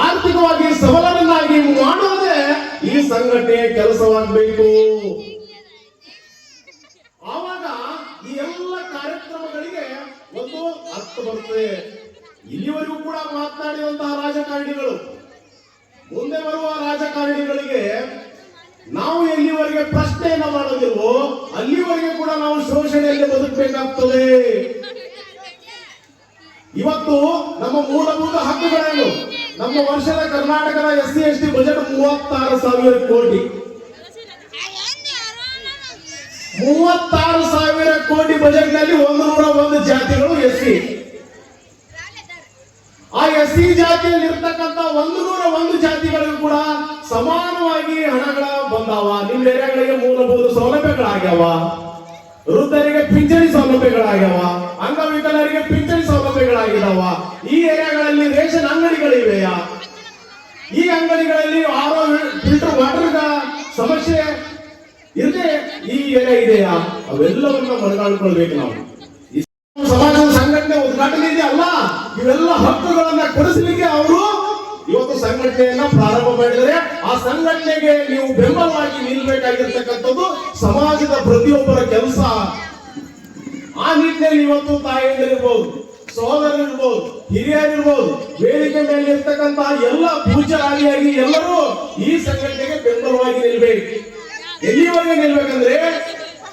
ಆರ್ಥಿಕವಾಗಿ ಸಬಲರನ್ನಾಗಿ ಮಾಡೋದೇ ಈ ಸಂಘಟನೆಯ ಕೆಲಸವಾಗಬೇಕು. ಆವಾಗ ಈ ಎಲ್ಲ ಕಾರ್ಯಕ್ರಮಗಳಿಗೆ ಒಂದು ಅರ್ಥ ಬರುತ್ತದೆ. ಇಲ್ಲಿವರೆಗೂ ಕೂಡ ಮಾತನಾಡಿದಂತಹ ರಾಜಕಾರಣಿಗಳು, ಮುಂದೆ ಬರುವ ರಾಜಕಾರಣಿಗಳಿಗೆ ನಾವು ಎಲ್ಲಿವರೆಗೆ ಪ್ರಶ್ನೆಯನ್ನ ಮಾಡೋದಿಲ್ವೋ ಅಲ್ಲಿವರೆಗೆ ಕೂಡ ನಾವು ಶೋಷಣೆಯಲ್ಲಿ ಬದುಕಬೇಕಾಗ್ತದೆ. ಇವತ್ತು ನಮ್ಮ ಮೂಲಭೂತ ಹಕ್ಕುಗಳನ್ನು ನಮ್ಮ ವರ್ಷದ ಕರ್ನಾಟಕದ SC/ST ಬಜೆಟ್ 36,000 ಕೋಟಿ, 36,000 ಕೋಟಿ ಬಜೆಟ್ ನಲ್ಲಿ 101 ಜಾತಿಗಳು SC. ಆ SC ಜಾತಿಯಲ್ಲಿ ಇರ್ತಕ್ಕಂಥ 101 ಜಾತಿಗಳಿಗೂ ಕೂಡ ಸಮಾನವಾಗಿ ಹಣಗಳ ಬಂದಾವ. ನಿಮ್ಮ ಏರಿಯಾಗಳಿಗೆ ಮೂಲಭೂತ ಸೌಲಭ್ಯಗಳಾಗ್ಯಾವ, ವೃದ್ಧರಿಗೆ ಪಿಂಚಣಿ ಸೌಲಭ್ಯಗಳಾಗ್ಯಾವ, ಅಂಗವಿಕಲರಿಗೆ ಪಿಂಚಣಿ ಸೌಲಭ್ಯಗಳಾಗಿದಾವ. ಈ ಏರಿಯಾಗಳ ಈ ಅಂಗಡಿಗಳಲ್ಲಿ ಆರೋ ಫಿಲ್ಟರ್ ವಾಟರ್ ಸಮಸ್ಯೆ ಇರದೆ ಈ ಏರಿಯಾ ಇದೆಯಾ, ಅವೆಲ್ಲವನ್ನ ಮನಗಾಣಿಕೊಳ್ಬೇಕು ನಾವು. ಈ ಸಮಾಜದ ಸಂಘಟನೆ ಉದ್ಘಾಟನೆ ಇದೆ ಅಲ್ಲ, ಇವೆಲ್ಲ ಹಕ್ಕುಗಳನ್ನ ಕೊಡಿಸಲಿಕ್ಕೆ ಅವರು ಇವತ್ತು ಸಂಘಟನೆಯನ್ನ ಪ್ರಾರಂಭ ಮಾಡಿದರೆ ಆ ಸಂಘಟನೆಗೆ ನೀವು ಬೆಂಬಲವಾಗಿ ನಿಲ್ಬೇಕಾಗಿರ್ತಕ್ಕಂಥದ್ದು ಸಮಾಜದ ಪ್ರತಿಯೊಬ್ಬರ ಕೆಲಸ. ಆ ನಿಟ್ಟಿನಲ್ಲಿ ಇವತ್ತು ತಾಯಿಯಂದಿರ್ಬೋದು, ಸಹೋದರರಿರ್ಬೋದು, ಹಿರಿಯರಿರ್ಬೋದು, ವೇದಿಕೆ ಮೇಲೆ ಇರ್ತಕ್ಕಂತಹ ಎಲ್ಲ ಪೂಜ್ಯರಾಗಿಯಾಗಿ ಎಲ್ಲರೂ ಈ ಸಂಘಟನೆಗೆ ಬೆಂಬಲವಾಗಿ ನಿಲ್ಬೇಕು. ಎಲ್ಲಿವರೆಗೆ ನಿಲ್ಬೇಕಂದ್ರೆ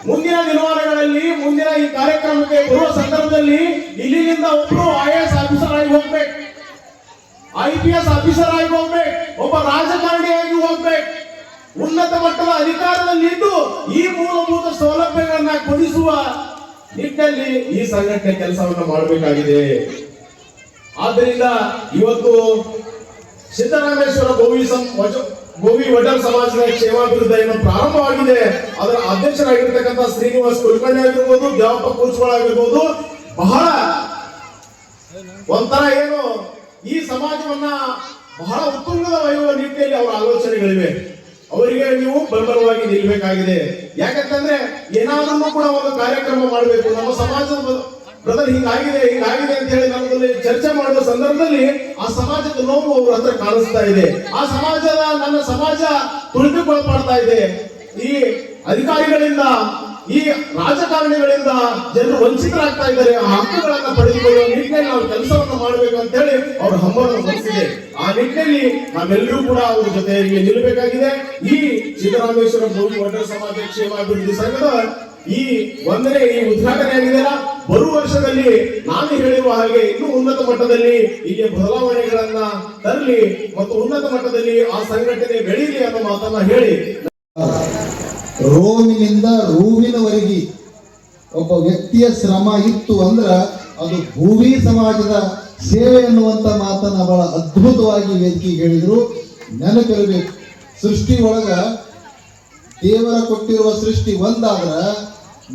ಮುಂದಿನ ದಿನಮಾನಗಳಲ್ಲಿ ಮುಂದಿನ ಈ ಕಾರ್ಯಕ್ರಮಕ್ಕೆ ಬರುವ ಸಂದರ್ಭದಲ್ಲಿ ಇಲ್ಲಿಂದ ಒಬ್ರು IAS ಆಫೀಸರ್ ಆಗಿ ಹೋಗ್ಬೇಕು, IPS ಆಫೀಸರ್ ಆಗಿ ಹೋಗ್ಬೇಕು, ಒಬ್ಬ ರಾಜಕಾರಣಿಯಾಗಿ ಹೋಗ್ಬೇಕು, ಉನ್ನತ ಮಟ್ಟದ ಅಧಿಕಾರದಲ್ಲಿದ್ದು ಈ ಮೂಲಭೂತ ಸೌಲಭ್ಯಗಳನ್ನ ಕೊಡಿಸುವ ನಿಟ್ಟಿನಲ್ಲಿ ಈ ಸಂಘಟನೆ ಕೆಲಸವನ್ನು ಮಾಡಬೇಕಾಗಿದೆ. ಆದ್ದರಿಂದ ಇವತ್ತು ಸಿದ್ದರಾಮೇಶ್ವರ ಬೋವಿ ವಡರ್ ಸಮಾಜದ ಕ್ಷೇಮಾಭಿವೃದ್ಧ ಏನು ಪ್ರಾರಂಭವಾಗಿದೆ, ಅದರ ಅಧ್ಯಕ್ಷರಾಗಿರ್ತಕ್ಕಂಥ ಶ್ರೀನಿವಾಸ್ ಕುಲಕರ್ಣಿ ಆಗಿರ್ಬೋದು, ದೇವಪ್ಪ ಕೂರ್ಸ್ವಾಳ ಆಗಿರ್ಬೋದು, ಬಹಳ ಒಂಥರ ಏನು ಈ ಸಮಾಜವನ್ನ ಬಹಳ ಉತ್ತುಂಗದ ಒಯ್ಯುವ ನಿಟ್ಟಿನಲ್ಲಿ ಅವರ ಆಲೋಚನೆಗಳಿವೆ. ಅವರಿಗೆ ನೀವು ಬೆಂಬಲವಾಗಿ ನಿಲ್ಬೇಕಾಗಿದೆ. ಯಾಕಂತಂದ್ರೆ ಏನಾದ್ರೂ ಕೂಡ ಒಂದು ಕಾರ್ಯಕ್ರಮ ಮಾಡಬೇಕು. ನಮ್ಮ ಸಮಾಜದ ಬ್ರದರ್ ಹಿಂಗಾಗಿದೆ ಅಂತ ಹೇಳಿ ನಮ್ಮಲ್ಲಿ ಚರ್ಚೆ ಮಾಡುವ ಸಂದರ್ಭದಲ್ಲಿ ಆ ಸಮಾಜದ ನೋವು ಅವ್ರ ಹತ್ರ ಕಾಣಿಸ್ತಾ ಇದೆ. ಆ ಸಮಾಜದ ನನ್ನ ಸಮಾಜ ತುಳಿತಕ್ಕೊಳಪಡ್ತಾ ಇದೆ. ಈ ಅಧಿಕಾರಿಗಳಿಂದ, ಈ ರಾಜಕಾರಣಿಗಳಿಂದ ಜನರು ವಂಚಿತರಾಗ್ತಾ ಇದ್ದಾರೆ. ಆ ಹಕ್ಕುಗಳನ್ನ ಪಡೆದುಕೊಳ್ಳುವ ನಿಟ್ಟಿನಲ್ಲಿ ನಾವು ಕೆಲಸವನ್ನು ಮಾಡಬೇಕು ಅಂತ ಹೇಳಿ ಅವ್ರ ಹಮ್ಮನ್ನು ಹೊರಿಸಿದೆ. ಆ ನಿಟ್ಟಿನಲ್ಲಿ ನಾವೆಲ್ಲರೂ ಕೂಡ ಅವ್ರ ಜೊತೆಗೆ ನಿಲ್ಲಬೇಕಾಗಿದೆ. ಈ ಸಿದ್ದರಾಮೇಶ್ವರ ಬೋವಿ ವಡರ್ ಸಮಾಜ ಕ್ಷೇಮಾಭಿವೃದ್ಧಿ ಸಂಘದ ಈ ಉದ್ಘಾಟನೆ ಆಗಿದೆಯಲ್ಲ, ಬರುವ ವರ್ಷದಲ್ಲಿ ನಾನು ಹೇಳಿರುವ ಹಾಗೆ ಇನ್ನೂ ಉನ್ನತ ಮಟ್ಟದಲ್ಲಿ ಇಲ್ಲಿ ಬದಲಾವಣೆಗಳನ್ನ ತರಲಿ ಮತ್ತು ಉನ್ನತ ಮಟ್ಟದಲ್ಲಿ ಆ ಸಂಘಟನೆ ಬೆಳೀಲಿ ಅನ್ನೋ ಮಾತನ್ನ ಹೇಳಿ, ರೋಮಿನಿಂದ ರೂವಿನವರೆಗೆ ಒಬ್ಬ ವ್ಯಕ್ತಿಯ ಶ್ರಮ ಇತ್ತು ಅಂದ್ರ ಅದು ಭೂವಿ ಸಮಾಜದ ಸೇವೆ ಅನ್ನುವಂತ ಮಾತನ್ನ ಬಹಳ ಅದ್ಭುತವಾಗಿ ವೇದಿಕೆಗೆ ಹೇಳಿದ್ರು. ನೆನಪಿರಬೇಕು, ಸೃಷ್ಟಿ ಒಳಗ ದೇವರ ಕೊಟ್ಟಿರುವ ಸೃಷ್ಟಿ ಒಂದಾದ್ರ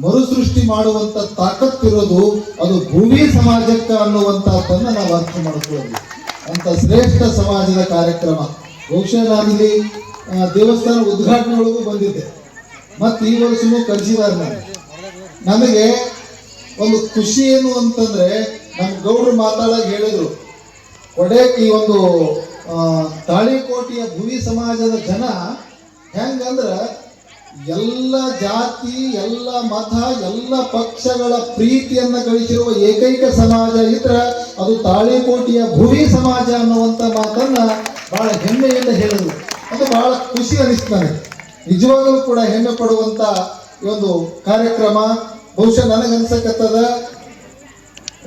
ಮರು ಸೃಷ್ಟಿ ಮಾಡುವಂತ ತಾಕತ್ತಿರೋದು ಅದು ಭೂವಿ ಸಮಾಜಕ್ಕೆ ಅನ್ನುವಂತದ್ದನ್ನ ನಾವು ಅರ್ಥ ಮಾಡ್ಕೊಳ್ಳೋದು. ಅಂತ ಶ್ರೇಷ್ಠ ಸಮಾಜದ ಕಾರ್ಯಕ್ರಮ. ಬಹುಶಃ ನಾನಿಲ್ಲಿ ದೇವಸ್ಥಾನ ಉದ್ಘಾಟನೆ ಒಳಗೂ ಬಂದಿದ್ದೆ, ಮತ್ತೆ ಈ ವರ್ಷನೂ ಕಲಿಸಿದಾರೆ. ನನಗೆ ಒಂದು ಖುಷಿ ಏನು ಅಂತಂದ್ರೆ, ನಮ್ಮ ಗೌಡ್ರು ಮಾತಾಡಾಗ ಹೇಳಿದ್ರು, ಈ ಒಂದು ತಾಳಿಕೋಟೆಯ ಭುವಿ ಸಮಾಜದ ಜನ ಹೆಂಗಂದ್ರ ಎಲ್ಲ ಜಾತಿ, ಎಲ್ಲ ಮತ, ಎಲ್ಲ ಪಕ್ಷಗಳ ಪ್ರೀತಿಯನ್ನ ಗಳಿಸಿರುವ ಏಕೈಕ ಸಮಾಜ ಇದ್ರ ಅದು ತಾಳಿಕೋಟೆಯ ಭುವಿ ಸಮಾಜ ಅನ್ನುವಂತ ಮಾತನ್ನ ಬಹಳ ಹೆಮ್ಮೆಯಿಂದ ಹೇಳಿದ್ರು. ಅದು ಬಹಳ ಖುಷಿ ಅನಿಸ್ತು ನನಗೆ. ನಿಜವಾಗಲೂ ಕೂಡ ಹೆಮ್ಮೆ ಪಡುವಂತ ಈ ಒಂದು ಕಾರ್ಯಕ್ರಮ. ಬಹುಶಃ ನನಗನ್ಸಕತ್ತದ,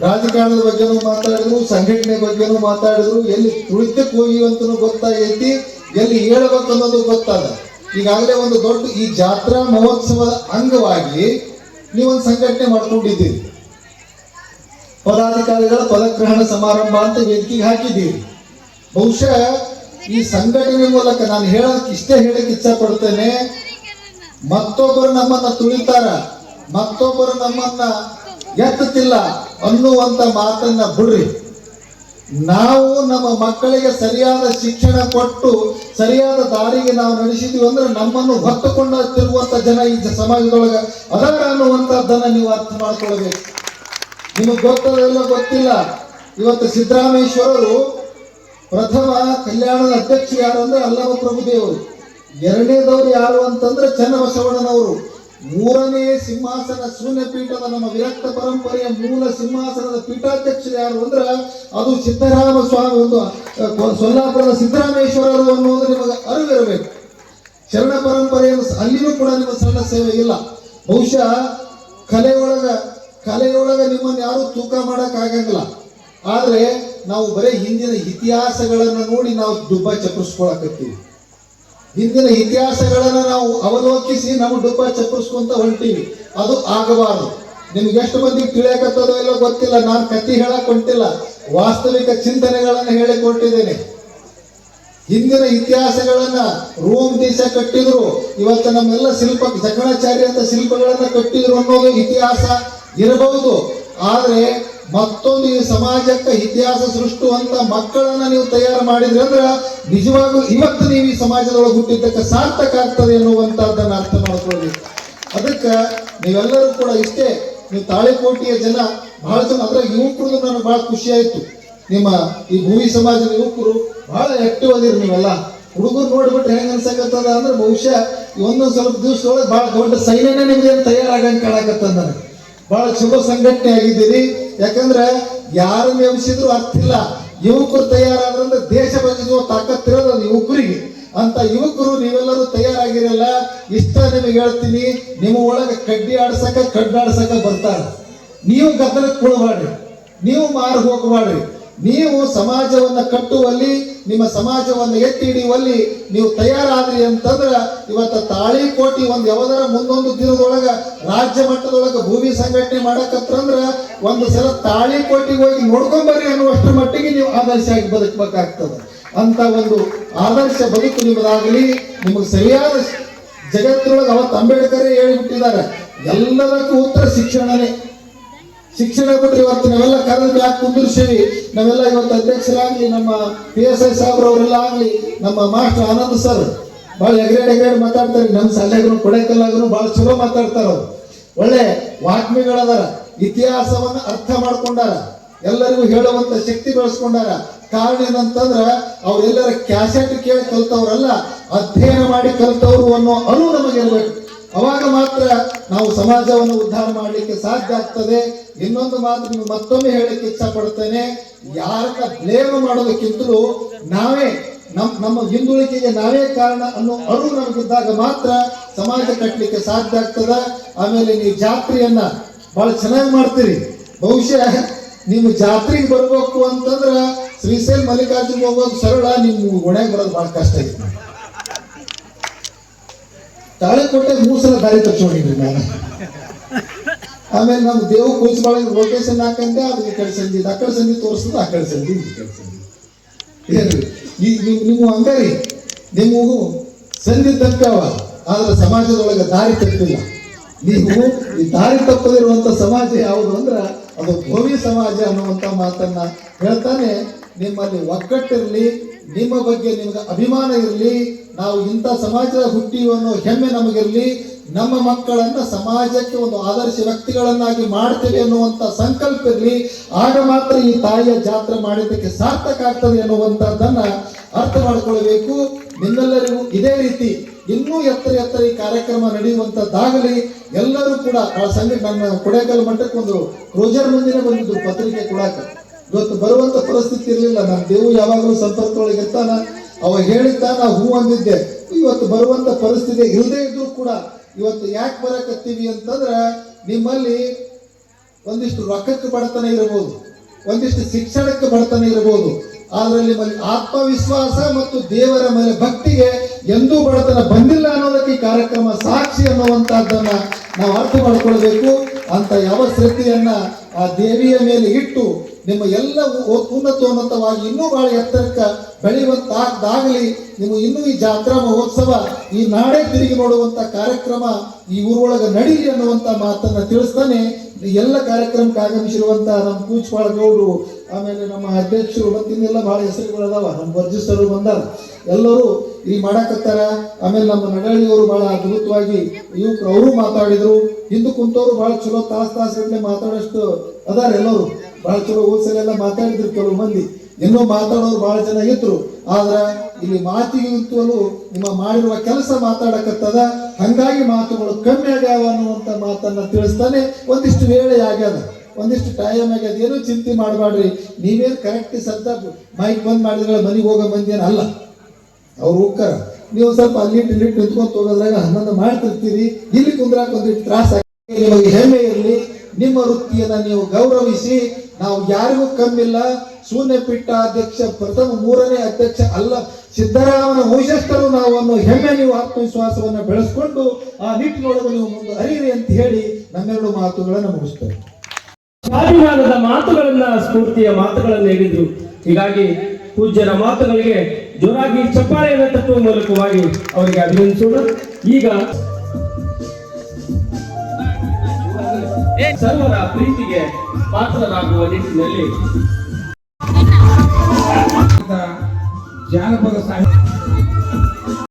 ರಾಜಕಾರಣದ ಬಗ್ಗೆನೂ ಮಾತಾಡಿದ್ರು, ಸಂಘಟನೆ ಬಗ್ಗೆನೂ ಮಾತಾಡಿದ್ರು, ಎಲ್ಲಿ ತುಳಿತಕ್ಕೆ ಹೋಗಿವಂತನೂ ಗೊತ್ತಾಗೈತಿ, ಎಲ್ಲಿ ಹೇಳ್ಬೇಕು ಅನ್ನೋದು ಗೊತ್ತಾದ. ಈಗಾಗಲೇ ಒಂದು ದೊಡ್ಡ ಈ ಜಾತ್ರಾ ಮಹೋತ್ಸವದ ಅಂಗವಾಗಿ ನೀವೊಂದು ಸಂಘಟನೆ ಮಾಡ್ಕೊಂಡಿದ್ದೀರಿ. ಪದಾಧಿಕಾರಿಗಳ ಪದಗ್ರಹಣ ಸಮಾರಂಭ ಅಂತ ವೇದಿಕೆಗೆ ಹಾಕಿದ್ದೀರಿ. ಬಹುಶಃ ಈ ಸಂಘಟನೆ ಮೂಲಕ ನಾನು ಇಷ್ಟೇ ಹೇಳಕ್ಕೆ ಇಚ್ಛೆ ಪಡ್ತೇನೆ, ಮತ್ತೊಬ್ಬರು ನಮ್ಮನ್ನ ತುಳಿತಾರ, ಮತ್ತೊಬ್ಬರು ನಮ್ಮನ್ನ ಎತ್ತುತ್ತಿಲ್ಲ ಅನ್ನುವಂತ ಮಾತನ್ನ ಬಿಡ್ರಿ. ನಾವು ನಮ್ಮ ಮಕ್ಕಳಿಗೆ ಸರಿಯಾದ ಶಿಕ್ಷಣ ಕೊಟ್ಟು ಸರಿಯಾದ ದಾರಿಗೆ ನಾವು ನಡೆಸಿದ್ವಿ ಅಂದ್ರೆ ನಮ್ಮನ್ನು ಹೊತ್ತುಕೊಂಡು ತಿರುಗುವಂತ ಜನ ಈ ಸಮಾಜದೊಳಗ ಅದಾರ ಅನ್ನುವಂಥದ್ದನ್ನ ನೀವು ಅರ್ಥ ಮಾಡ್ಕೊಳ್ಬೇಕು. ನಿಮಗೆ ಗೊತ್ತದೆಲ್ಲ ಗೊತ್ತಿಲ್ಲ, ಇವತ್ತು ಸಿದ್ದರಾಮೇಶ್ವರರು ಪ್ರಥಮ ಕಲ್ಯಾಣದ ಅಧ್ಯಕ್ಷರು ಯಾರು ಅಂದ್ರೆ ಅಲ್ಲಮ ಪ್ರಭುದೇವರು, ಎರಡನೇದವರು ಯಾರು ಅಂತಂದ್ರೆ ಚನ್ನಬಸವಣ್ಣನವರು, ಮೂರನೇ ಸಿಂಹಾಸನ ಶೂನ್ಯ ಪೀಠದ ನಮ್ಮ ವಿರಕ್ತ ಪರಂಪರೆಯ ಮೂಲ ಸಿಂಹಾಸನದ ಪೀಠಾಧ್ಯಕ್ಷರು ಯಾರು ಅಂದ್ರೆ ಅದು ಸಿದ್ದರಾಮ ಸ್ವಾಮಿ, ಒಂದು ಸೊಲ್ಲಾಪುರದ ಸಿದ್ದರಾಮೇಶ್ವರರು ಅನ್ನೋದು ನಿಮಗೆ ಅರಿವಿರಬೇಕು. ಶರಣ ಪರಂಪರೆಯನ್ನು ಅಲ್ಲಿನೂ ಕೂಡ ನಿಮ್ಮ ಸಣ್ಣ ಸೇವೆ ಇಲ್ಲ. ಬಹುಶಃ ಕಲೆಯೊಳಗ ನಿಮ್ಮನ್ನು ಯಾರು ತೂಕ ಮಾಡಕ್ ಆಗಂಗಿಲ್ಲ. ಆದ್ರೆ ನಾವು ಬರೀ ಹಿಂದಿನ ಇತಿಹಾಸಗಳನ್ನ ನೋಡಿ ನಾವು ಡುಬ್ಬ ಚಪ್ಪರಿಸ್ಕೊಳಕತ್ತೀವಿ. ಹಿಂದಿನ ಇತಿಹಾಸಗಳನ್ನ ನಾವು ಅವಲೋಕಿಸಿ ನಾವು ಡುಬ್ಬ ಚಪ್ಪರಿಸ್ಕೊಂತ ಹೊಂಟೀವಿ. ಅದು ಆಗಬಾರದು. ನಿಮ್ಗೆ ಎಷ್ಟು ಮಂದಿಗೆ ತಿಳಿಯಕತ್ತದೋ ಎಲ್ಲೋ ಗೊತ್ತಿಲ್ಲ, ನಾನು ಕಥೆ ಹೇಳಕ್ ಹೊಂಟಿಲ್ಲ, ವಾಸ್ತವಿಕ ಚಿಂತನೆಗಳನ್ನ ಹೇಳಿಕೊಟ್ಟಿದ್ದೇನೆ. ಹಿಂದಿನ ಇತಿಹಾಸಗಳನ್ನ ರೋಮ್ ದೇಶ ಕಟ್ಟಿದ್ರು, ಇವತ್ತು ನಮ್ಮೆಲ್ಲ ಜಕಣಾಚಾರ್ಯ ಅಂತ ಶಿಲ್ಪಗಳನ್ನ ಕಟ್ಟಿದ್ರು ಅನ್ನೋದು ಇತಿಹಾಸ ಇರಬಹುದು. ಆದ್ರೆ ಮತ್ತೊಂದು ಈ ಸಮಾಜಕ್ಕೆ ಇತಿಹಾಸ ಸೃಷ್ಟುವಂತ ಮಕ್ಕಳನ್ನ ನೀವು ತಯಾರು ಮಾಡಿದ್ರಿ ಅಂದ್ರೆ ನಿಜವಾಗ್ಲೂ ಇವತ್ತು ನೀವು ಈ ಸಮಾಜದೊಳಗೆ ಹುಟ್ಟಿದ್ದಕ್ಕೆ ಸಾರ್ಥಕ ಆಗ್ತದೆ ಎನ್ನುವಂತಹದ್ದನ್ನ ಅರ್ಥ ಮಾಡ್ಕೊಳ್ಳಿ. ಅದಕ್ಕೆ ನೀವೆಲ್ಲರೂ ಕೂಡ ಇಷ್ಟೇ, ನೀವು ತಾಳಿಕೋಟೆಯ ಜನ ಬಹಳ ಜನ, ಅದ್ರಾಗ ಯುವಕರು ನನಗೆ ಬಹಳ ಖುಷಿ ಆಯ್ತು. ನಿಮ್ಮ ಈ ಭೂಮಿ ಸಮಾಜದ ಯುವಕರು ಬಹಳ ಆಕ್ಟಿವ್ ಅದಿರಿ ನೀವೆಲ್ಲ. ಹುಡುಗರು ನೋಡ್ಬಿಟ್ರೆ ಹೆಂಗ ಅನ್ಸಕತ್ತದ ಅಂದ್ರೆ ಬಹುಶಃ ಒಂದೊಂದ್ ಸ್ವಲ್ಪ ದಿವಸದೊಳಗೆ ಬಹಳ ದೊಡ್ಡ ಸೈನ್ಯನೇ ನಿಮ್ಗೆ ತಯಾರಾಗಂಗ್ ಕಾಣಕತ್ತದ ನನಗೆ. ಬಹಳ ಚಲೋ ಸಂಘಟನೆ ಆಗಿದ್ದೀರಿ. ಯಾಕಂದ್ರೆ ಯಾರನ್ನ ಎಬ್ಸಿದ್ರು ಅರ್ಥ ಇಲ್ಲ, ಯುವಕರು ತಯಾರಾದ್ರಂದ್ರೆ ದೇಶ ಬಗೆಯುವ ತಾಕತ್ತಿರೋದು ಅದು ಯುವಕರಿಗೆ. ಅಂತ ಯುವಕರು ನೀವೆಲ್ಲರೂ ತಯಾರಾಗಿರಲ್ಲ. ಇಷ್ಟ ನಿಮಗೆ ಹೇಳ್ತೀನಿ, ನಿಮ್ಮ ಒಳಗೆ ಕಡ್ಡಿ ಆಡ್ಸಕ ಕಡ್ಡಾಡ್ಸಕ ಬರ್ತಾರ. ನೀವು ಗದ್ದಲಕ್ಕೆ ಕೊಡಬೇಡ್ರಿ, ನೀವು ಮಾರು ಹೋಗಬೇಡ್ರಿ. ನೀವು ಸಮಾಜವನ್ನ ಕಟ್ಟುವಲ್ಲಿ, ನಿಮ್ಮ ಸಮಾಜವನ್ನು ಎತ್ತಿ ಹಿಡಿಯುವಲ್ಲಿ ನೀವು ತಯಾರಾದ್ರಿ ಅಂತಂದ್ರ ಇವತ್ತ ತಾಳಿಕೋಟಿ ಒಂದ್ ಯಾವ್ದಾರ ಮುಂದೊಂದು ದಿನದೊಳಗ ರಾಜ್ಯ ಮಟ್ಟದೊಳಗ ಭೂಮಿ ಸಂಘಟನೆ ಮಾಡಕತ್ತಂದ್ರ ಒಂದು ಸಲ ತಾಳಿಕೋಟಿಗೆ ಹೋಗಿ ನೋಡ್ಕೊಂಬರ್ರಿ ಅನ್ನುವಷ್ಟರ ಮಟ್ಟಿಗೆ ನೀವು ಆದರ್ಶ ಆಗಿ ಬದುಕಬೇಕಾಗ್ತದೆ. ಅಂತ ಒಂದು ಆದರ್ಶ ಬದುಕು ನಿಮ್ಮದಾಗಲಿ. ನಿಮಗೆ ಸರಿಯಾದ ಜಗತ್ತಿನೊಳಗೆ ಅವತ್ತು ಅಂಬೇಡ್ಕರ್ ಹೇಳಿಬಿಟ್ಟಿದ್ದಾರೆ, ಎಲ್ಲದಕ್ಕೂ ಉತ್ತರ ಶಿಕ್ಷಣನೇ. ಶಿಕ್ಷಣ ಬಿಟ್ರೆ ಇವತ್ತು ನಾವೆಲ್ಲ ಕರೆದು ಯಾಕೆ ಕುಂದಿರ್ಸೀವಿ, ನಾವೆಲ್ಲ ಇವತ್ತು ಅಧ್ಯಕ್ಷರಾಗ್ಲಿ, ನಮ್ಮ PSI ಸಾಹೇಬ್ರವರೆಲ್ಲ ಆಗ್ಲಿ, ನಮ್ಮ ಮಾಸ್ಟರ್ ಆನಂದ್ ಸರ್ ಭಾಳ ಎಗ್ರೇಡ್ ಮಾತಾಡ್ತಾರೆ. ನಮ್ಮ ಶಾಲೆಗೂ ಕೊಡೈಕಲ್ಲಾಗೂ ಭಾಳ ಚಲೋ ಮಾತಾಡ್ತಾರ. ಅವ್ರು ಒಳ್ಳೆ ವಾಗ್ಮಿಗಳದಾರ, ಇತಿಹಾಸವನ್ನ ಅರ್ಥ ಮಾಡ್ಕೊಂಡಾರ, ಎಲ್ಲರಿಗೂ ಹೇಳುವಂತ ಶಕ್ತಿ ಬೆಳೆಸ್ಕೊಂಡಾರ. ಕಾರಣ ಏನಂತಂದ್ರ ಅವ್ರೆಲ್ಲರ ಕ್ಯಾಸೆಟ್ ಕೇಳಿ ಕಲ್ತವ್ರಲ್ಲ, ಅಧ್ಯಯನ ಮಾಡಿ ಕಲ್ತವ್ರು ಅನ್ನೋ ಅರಿವು ನಮಗಿರ್ಬೇಕು. ಅವಾಗ ಮಾತ್ರ ನಾವು ಸಮಾಜವನ್ನು ಉದ್ಧಾರ ಮಾಡಲಿಕ್ಕೆ ಸಾಧ್ಯ ಆಗ್ತದೆ. ಇನ್ನೊಂದು ಮಾತು ನಿಮ್ಗೆ ಮತ್ತೊಮ್ಮೆ ಹೇಳಲಿಕ್ಕೆ ಇಚ್ಛ ಪಡ್ತೇನೆ, ಯಾರನ್ನ ಬ್ಲೇಮ್ ಮಾಡೋದಕ್ಕಿಂತಲೂ ನಾವೇ ನಮ್ಮ ಹಿಂದುಳಿಕೆಗೆ ನಾವೇ ಕಾರಣ ಅನ್ನೋ ಅರಿವು ನಮಗಿದ್ದಾಗ ಮಾತ್ರ ಸಮಾಜ ಕಟ್ಟಲಿಕ್ಕೆ ಸಾಧ್ಯ ಆಗ್ತದ. ಆಮೇಲೆ ನೀವು ಜಾತ್ರೆಯನ್ನ ಬಹಳ ಚೆನ್ನಾಗಿ ಮಾಡ್ತೀರಿ. ಬಹುಶಃ ನಿಮ್ಮ ಜಾತ್ರೆಗೆ ಬರ್ಬೇಕು ಅಂತಂದ್ರ ಶ್ರೀಶೈಲ ಮಲ್ಲಿಕಾರ್ಜುನ ಹೋಗೋದು ಸರಳ, ನಿಮ್ಮ ಗುಣೆಗೆ ಬರೋದು ಬಹಳ ಕಷ್ಟ ಇದೆ. ತಾಳಿಕೋಟೆ 3 ಸಲ ದಾರಿ ತಪ್ಪಿಸ್ಕೊಂಡಿದ್ರಿ ನಾನು. ಆಮೇಲೆ ನಮ್ಮ ದೇವ್ ಕೂಸ್ಬಾಳಿಗೆ ಲೊಕೇಶನ್ ಹಾಕಂಡೆ, ಅದು ಈ ಕಡೆ ಸಂಧಿ, ಆ ಕಡೆ ಸಂಧಿ ತೋರಿಸ್ತದ, ಆ ಕಡೆ ಸಂಧಿ, ಈ ಕಡೆ ಸಂಧಿ. ಏನ್ರಿ ನೀವು ಹಂಗಾರಿ ನೀವು ಸಂಧಿ ತಪ್ಪಾವ, ಆದ್ರೆ ಸಮಾಜದೊಳಗೆ ದಾರಿ ತಪ್ಪಿಲ್ಲ. ನೀವು ಈ ದಾರಿ ತಪ್ಪದಿರುವಂತ ಸಮಾಜ ಯಾವುದು ಅಂದ್ರ ಅದು ಭವ್ಯ ಸಮಾಜ ಅನ್ನುವಂತ ಮಾತನ್ನ ಹೇಳ್ತಾನೆ. ನಿಮ್ಮಲ್ಲಿ ಒಗ್ಗಟ್ಟಿರಲಿ, ನಿಮ್ಮ ಬಗ್ಗೆ ನಿಮಗೆ ಅಭಿಮಾನ ಇರಲಿ, ನಾವು ಇಂಥ ಸಮಾಜದ ಹುಟ್ಟಿವಿ ಅನ್ನೋ ಹೆಮ್ಮೆ ನಮಗಿರಲಿ, ನಮ್ಮ ಮಕ್ಕಳನ್ನ ಸಮಾಜಕ್ಕೆ ಒಂದು ಆದರ್ಶ ವ್ಯಕ್ತಿಗಳನ್ನಾಗಿ ಮಾಡ್ತೇವೆ ಅನ್ನುವಂತ ಸಂಕಲ್ಪ ಇರಲಿ. ಆಗ ಮಾತ್ರ ಈ ತಾಯಿಯ ಜಾತ್ರೆ ಮಾಡಿದ್ದಕ್ಕೆ ಸಾರ್ಥಕ ಆಗ್ತದೆ ಅನ್ನುವಂಥದ್ದನ್ನ ಅರ್ಥ ಮಾಡ್ಕೊಳ್ಬೇಕು. ನಿಮ್ಮೆಲ್ಲರಿಗೂ ಇದೇ ರೀತಿ ಇನ್ನೂ ಎತ್ತರ ಈ ಕಾರ್ಯಕ್ರಮ ನಡೆಯುವಂತದ್ದಾಗಲಿ. ಎಲ್ಲರೂ ಕೂಡ ಆ ಸಂಘ ನನ್ನ ಕೊಡೇಕಲ್ ಮಠಕ್ಕೆ ಒಂದು ಕ್ರೋಜರ್ ಮುಂದಿನ ಬಂದಿದ್ದು ಪತ್ರಿಕೆ ಕೊಡಾಕ. ಇವತ್ತು ಬರುವಂತ ಪರಿಸ್ಥಿತಿ ಇರಲಿಲ್ಲ. ನಮ್ಮ ದೇವು ಯಾವಾಗಲೂ ಸಂಪರ್ಕದೊಳಗೆ ಇರ್ತಾನ. ಅವ ಹೇಳಿದ್ದ ನಾವು ಹೂ ಅಂದಿದ್ದೆ. ಇವತ್ತು ಬರುವಂತ ಪರಿಸ್ಥಿತಿ ಇಲ್ಲದೆ ಇದ್ರು ಕೂಡ ಇವತ್ತು ಯಾಕೆ ಬರಕತ್ತೀವಿ ಅಂತಂದ್ರ ನಿಮ್ಮಲ್ಲಿ ಒಂದಿಷ್ಟು ರೊಕ್ಕಕ್ಕೆ ಬಡತನ ಇರಬಹುದು, ಒಂದಿಷ್ಟು ಶಿಕ್ಷಣಕ್ಕೆ ಬಡತನ ಇರಬಹುದು, ಆದ್ರೆ ನಿಮ್ಮಲ್ಲಿ ಆತ್ಮವಿಶ್ವಾಸ ಮತ್ತು ದೇವರ ಮೇಲೆ ಭಕ್ತಿಗೆ ಎಂದೂ ಬಡತನ ಬಂದಿಲ್ಲ ಅನ್ನೋದಕ್ಕೆ ಈ ಕಾರ್ಯಕ್ರಮ ಸಾಕ್ಷಿ ಅನ್ನುವಂತಹದ್ದನ್ನ ನಾವು ಅರ್ಥ ಮಾಡ್ಕೊಳ್ಬೇಕು. ಅಂತ ಯಾವ ಶ್ರದ್ಧೆಯನ್ನ ಆ ದೇವಿಯ ಮೇಲೆ ಇಟ್ಟು ನಿಮ್ಮ ಎಲ್ಲ ಉನ್ನತೋನ್ನತವಾಗಿ ಇನ್ನೂ ಬಹಳ ಎತ್ತರಕ್ಕೆ ಬೆಳೆಯುವಂತಾಗಲಿ. ನೀವು ಇನ್ನೂ ಈ ಜಾತ್ರಾ ಮಹೋತ್ಸವ ಈ ನಾಡೇ ತಿರುಗಿ ನೋಡುವಂತ ಕಾರ್ಯಕ್ರಮ ಈ ಊರೊಳಗೆ ನಡೀಲಿ ಅನ್ನುವಂತ ಮಾತನ್ನ ತಿಳಿಸ್ತಾನೆ. ಎಲ್ಲ ಕಾರ್ಯಕ್ರಮಕ್ಕೆ ಆಗಮಿಸಿರುವಂತ ನಮ್ಮ ಕೂಚ್ಪಾಳ ಗೌಡ್ರು, ಆಮೇಲೆ ನಮ್ಮ ಅಧ್ಯಕ್ಷರು, ಮತ್ತಿನ್ನೆಲ್ಲ ಬಹಳ ಹೆಸರುಗಳದಾವ. ನಮ್ಮ ಬರ್ಜಿಸರು ಬಂದಾರ, ಎಲ್ಲರೂ ಇಲ್ಲಿ ಮಾಡಾಕತ್ತಾರ. ಆಮೇಲೆ ನಮ್ಮ ನಡಳಿಯವರು ಬಹಳ ಅದ್ಭುತವಾಗಿ ಯುವಕರು ಅವರು ಮಾತಾಡಿದ್ರು. ಹಿಂದೆ ಕುಂತವ್ರು ಬಹಳ ಚಲೋ ತಾಸು ಮಾತಾಡೋಷ್ಟು ಅದಾರ. ಎಲ್ಲರೂ ಬಹಳ ಚಲೋ ಓದ್ಸಲೆಲ್ಲ ಮಾತಾಡಿದ್ರು. ಕೆಲವು ಮಂದಿ ಇನ್ನೂ ಮಾತಾಡೋರು ಬಹಳ ಜನ ಇದ್ರು. ಆದ್ರ ಇಲ್ಲಿ ಮಾತಿಗಿಂತಲೂ ನಿಮ್ಮ ಮಾಡಿರುವ ಕೆಲಸ ಮಾತಾಡಕತ್ತದ. ಹಂಗಾಗಿ ಮಾತುಗಳು ಕಮ್ಮಿ ಆಗ್ಯಾವ ಅನ್ನುವಂತ ಮಾತನ್ನ ತಿಳಿಸ್ತಾನೆ. ಒಂದಿಷ್ಟು ವೇಳೆ ಆಗ್ಯದ, ಒಂದಿಷ್ಟು ಟೈಮ್ ಆಗ್ಯದ, ಏನೂ ಚಿಂತೆ ಮಾಡಬೇಡ್ರಿ. ನೀವೇನು ಕರೆಕ್ಟ್ ಸದ್ದ ಮೈಕ್ ಬಂದ್ ಮಾಡಿದ್ರೆ ಮನೆಗೆ ಹೋಗೋ ಮಂದಿ ಏನ ಅಲ್ಲ, ಅವ್ರು ಹೋಗ್ತಾರ. ನೀವು ಸ್ವಲ್ಪ ಅಲ್ಲಿ ನಿಂತ್ಕೊಂತ ಹೋಗೋದ್ರಾಗ 11 ಮಾಡ್ತಿರ್ತೀರಿ. ಇಲ್ಲಿ ಕುಂದ್ರಾಕ ಒಂದಿಷ್ಟು ತ್ರಾಸ. ನಿಮಗೆ ಹೆಮ್ಮೆ ಇರಲಿ, ನಿಮ್ಮ ವೃತ್ತಿಯನ್ನ ನೀವು ಗೌರವಿಸಿ. ನಾವು ಯಾರಿಗೂ ಕಮ್ಮಿಲ್ಲ. ಶೂನ್ಯ ಪೀಠ ಅಧ್ಯಕ್ಷ ಪ್ರಥಮ 3ನೇ ಅಧ್ಯಕ್ಷ ಅಲ್ಲ, ಸಿದ್ದರಾಮನ ವಂಶಸ್ಥರು ನಾವು ಅನ್ನೋ ಹೆಮ್ಮೆ ನೀವು ಆತ್ಮವಿಶ್ವಾಸವನ್ನ ಬೆಳೆಸ್ಕೊಂಡು ಆ ನಿಟ್ಟಿನೊಳಗೆ ನೀವು ಮುಂದೆ ಅರಿಯಿರಿ ಅಂತ ಹೇಳಿ ನನ್ನೆರಡು ಮಾತುಗಳನ್ನು ಮುಗಿಸ್ತೇವೆ. ಸ್ವಾಭಿಮಾನದ ಮಾತುಗಳನ್ನ, ಸ್ಫೂರ್ತಿಯ ಮಾತುಗಳನ್ನು ಹೇಳಿದ್ರು. ಹೀಗಾಗಿ ಪೂಜ್ಯರ ಮಾತುಗಳಿಗೆ ಜೋರಾಗಿ ಚಪ್ಪಾಳೆಯನ್ನು ತಟ್ಟುವ ಮೂಲಕವಾಗಿ ಅವರಿಗೆ ಅಭಿನಂದಿಸೋಣ. ಈಗ ಸರ್ವರ ಪ್ರೀತಿಗೆ ಪಾತ್ರರಾಗುವ ನಿಟ್ಟಿನಲ್ಲಿ ಜಾನಪದ ಸಾಹಿತ್ಯ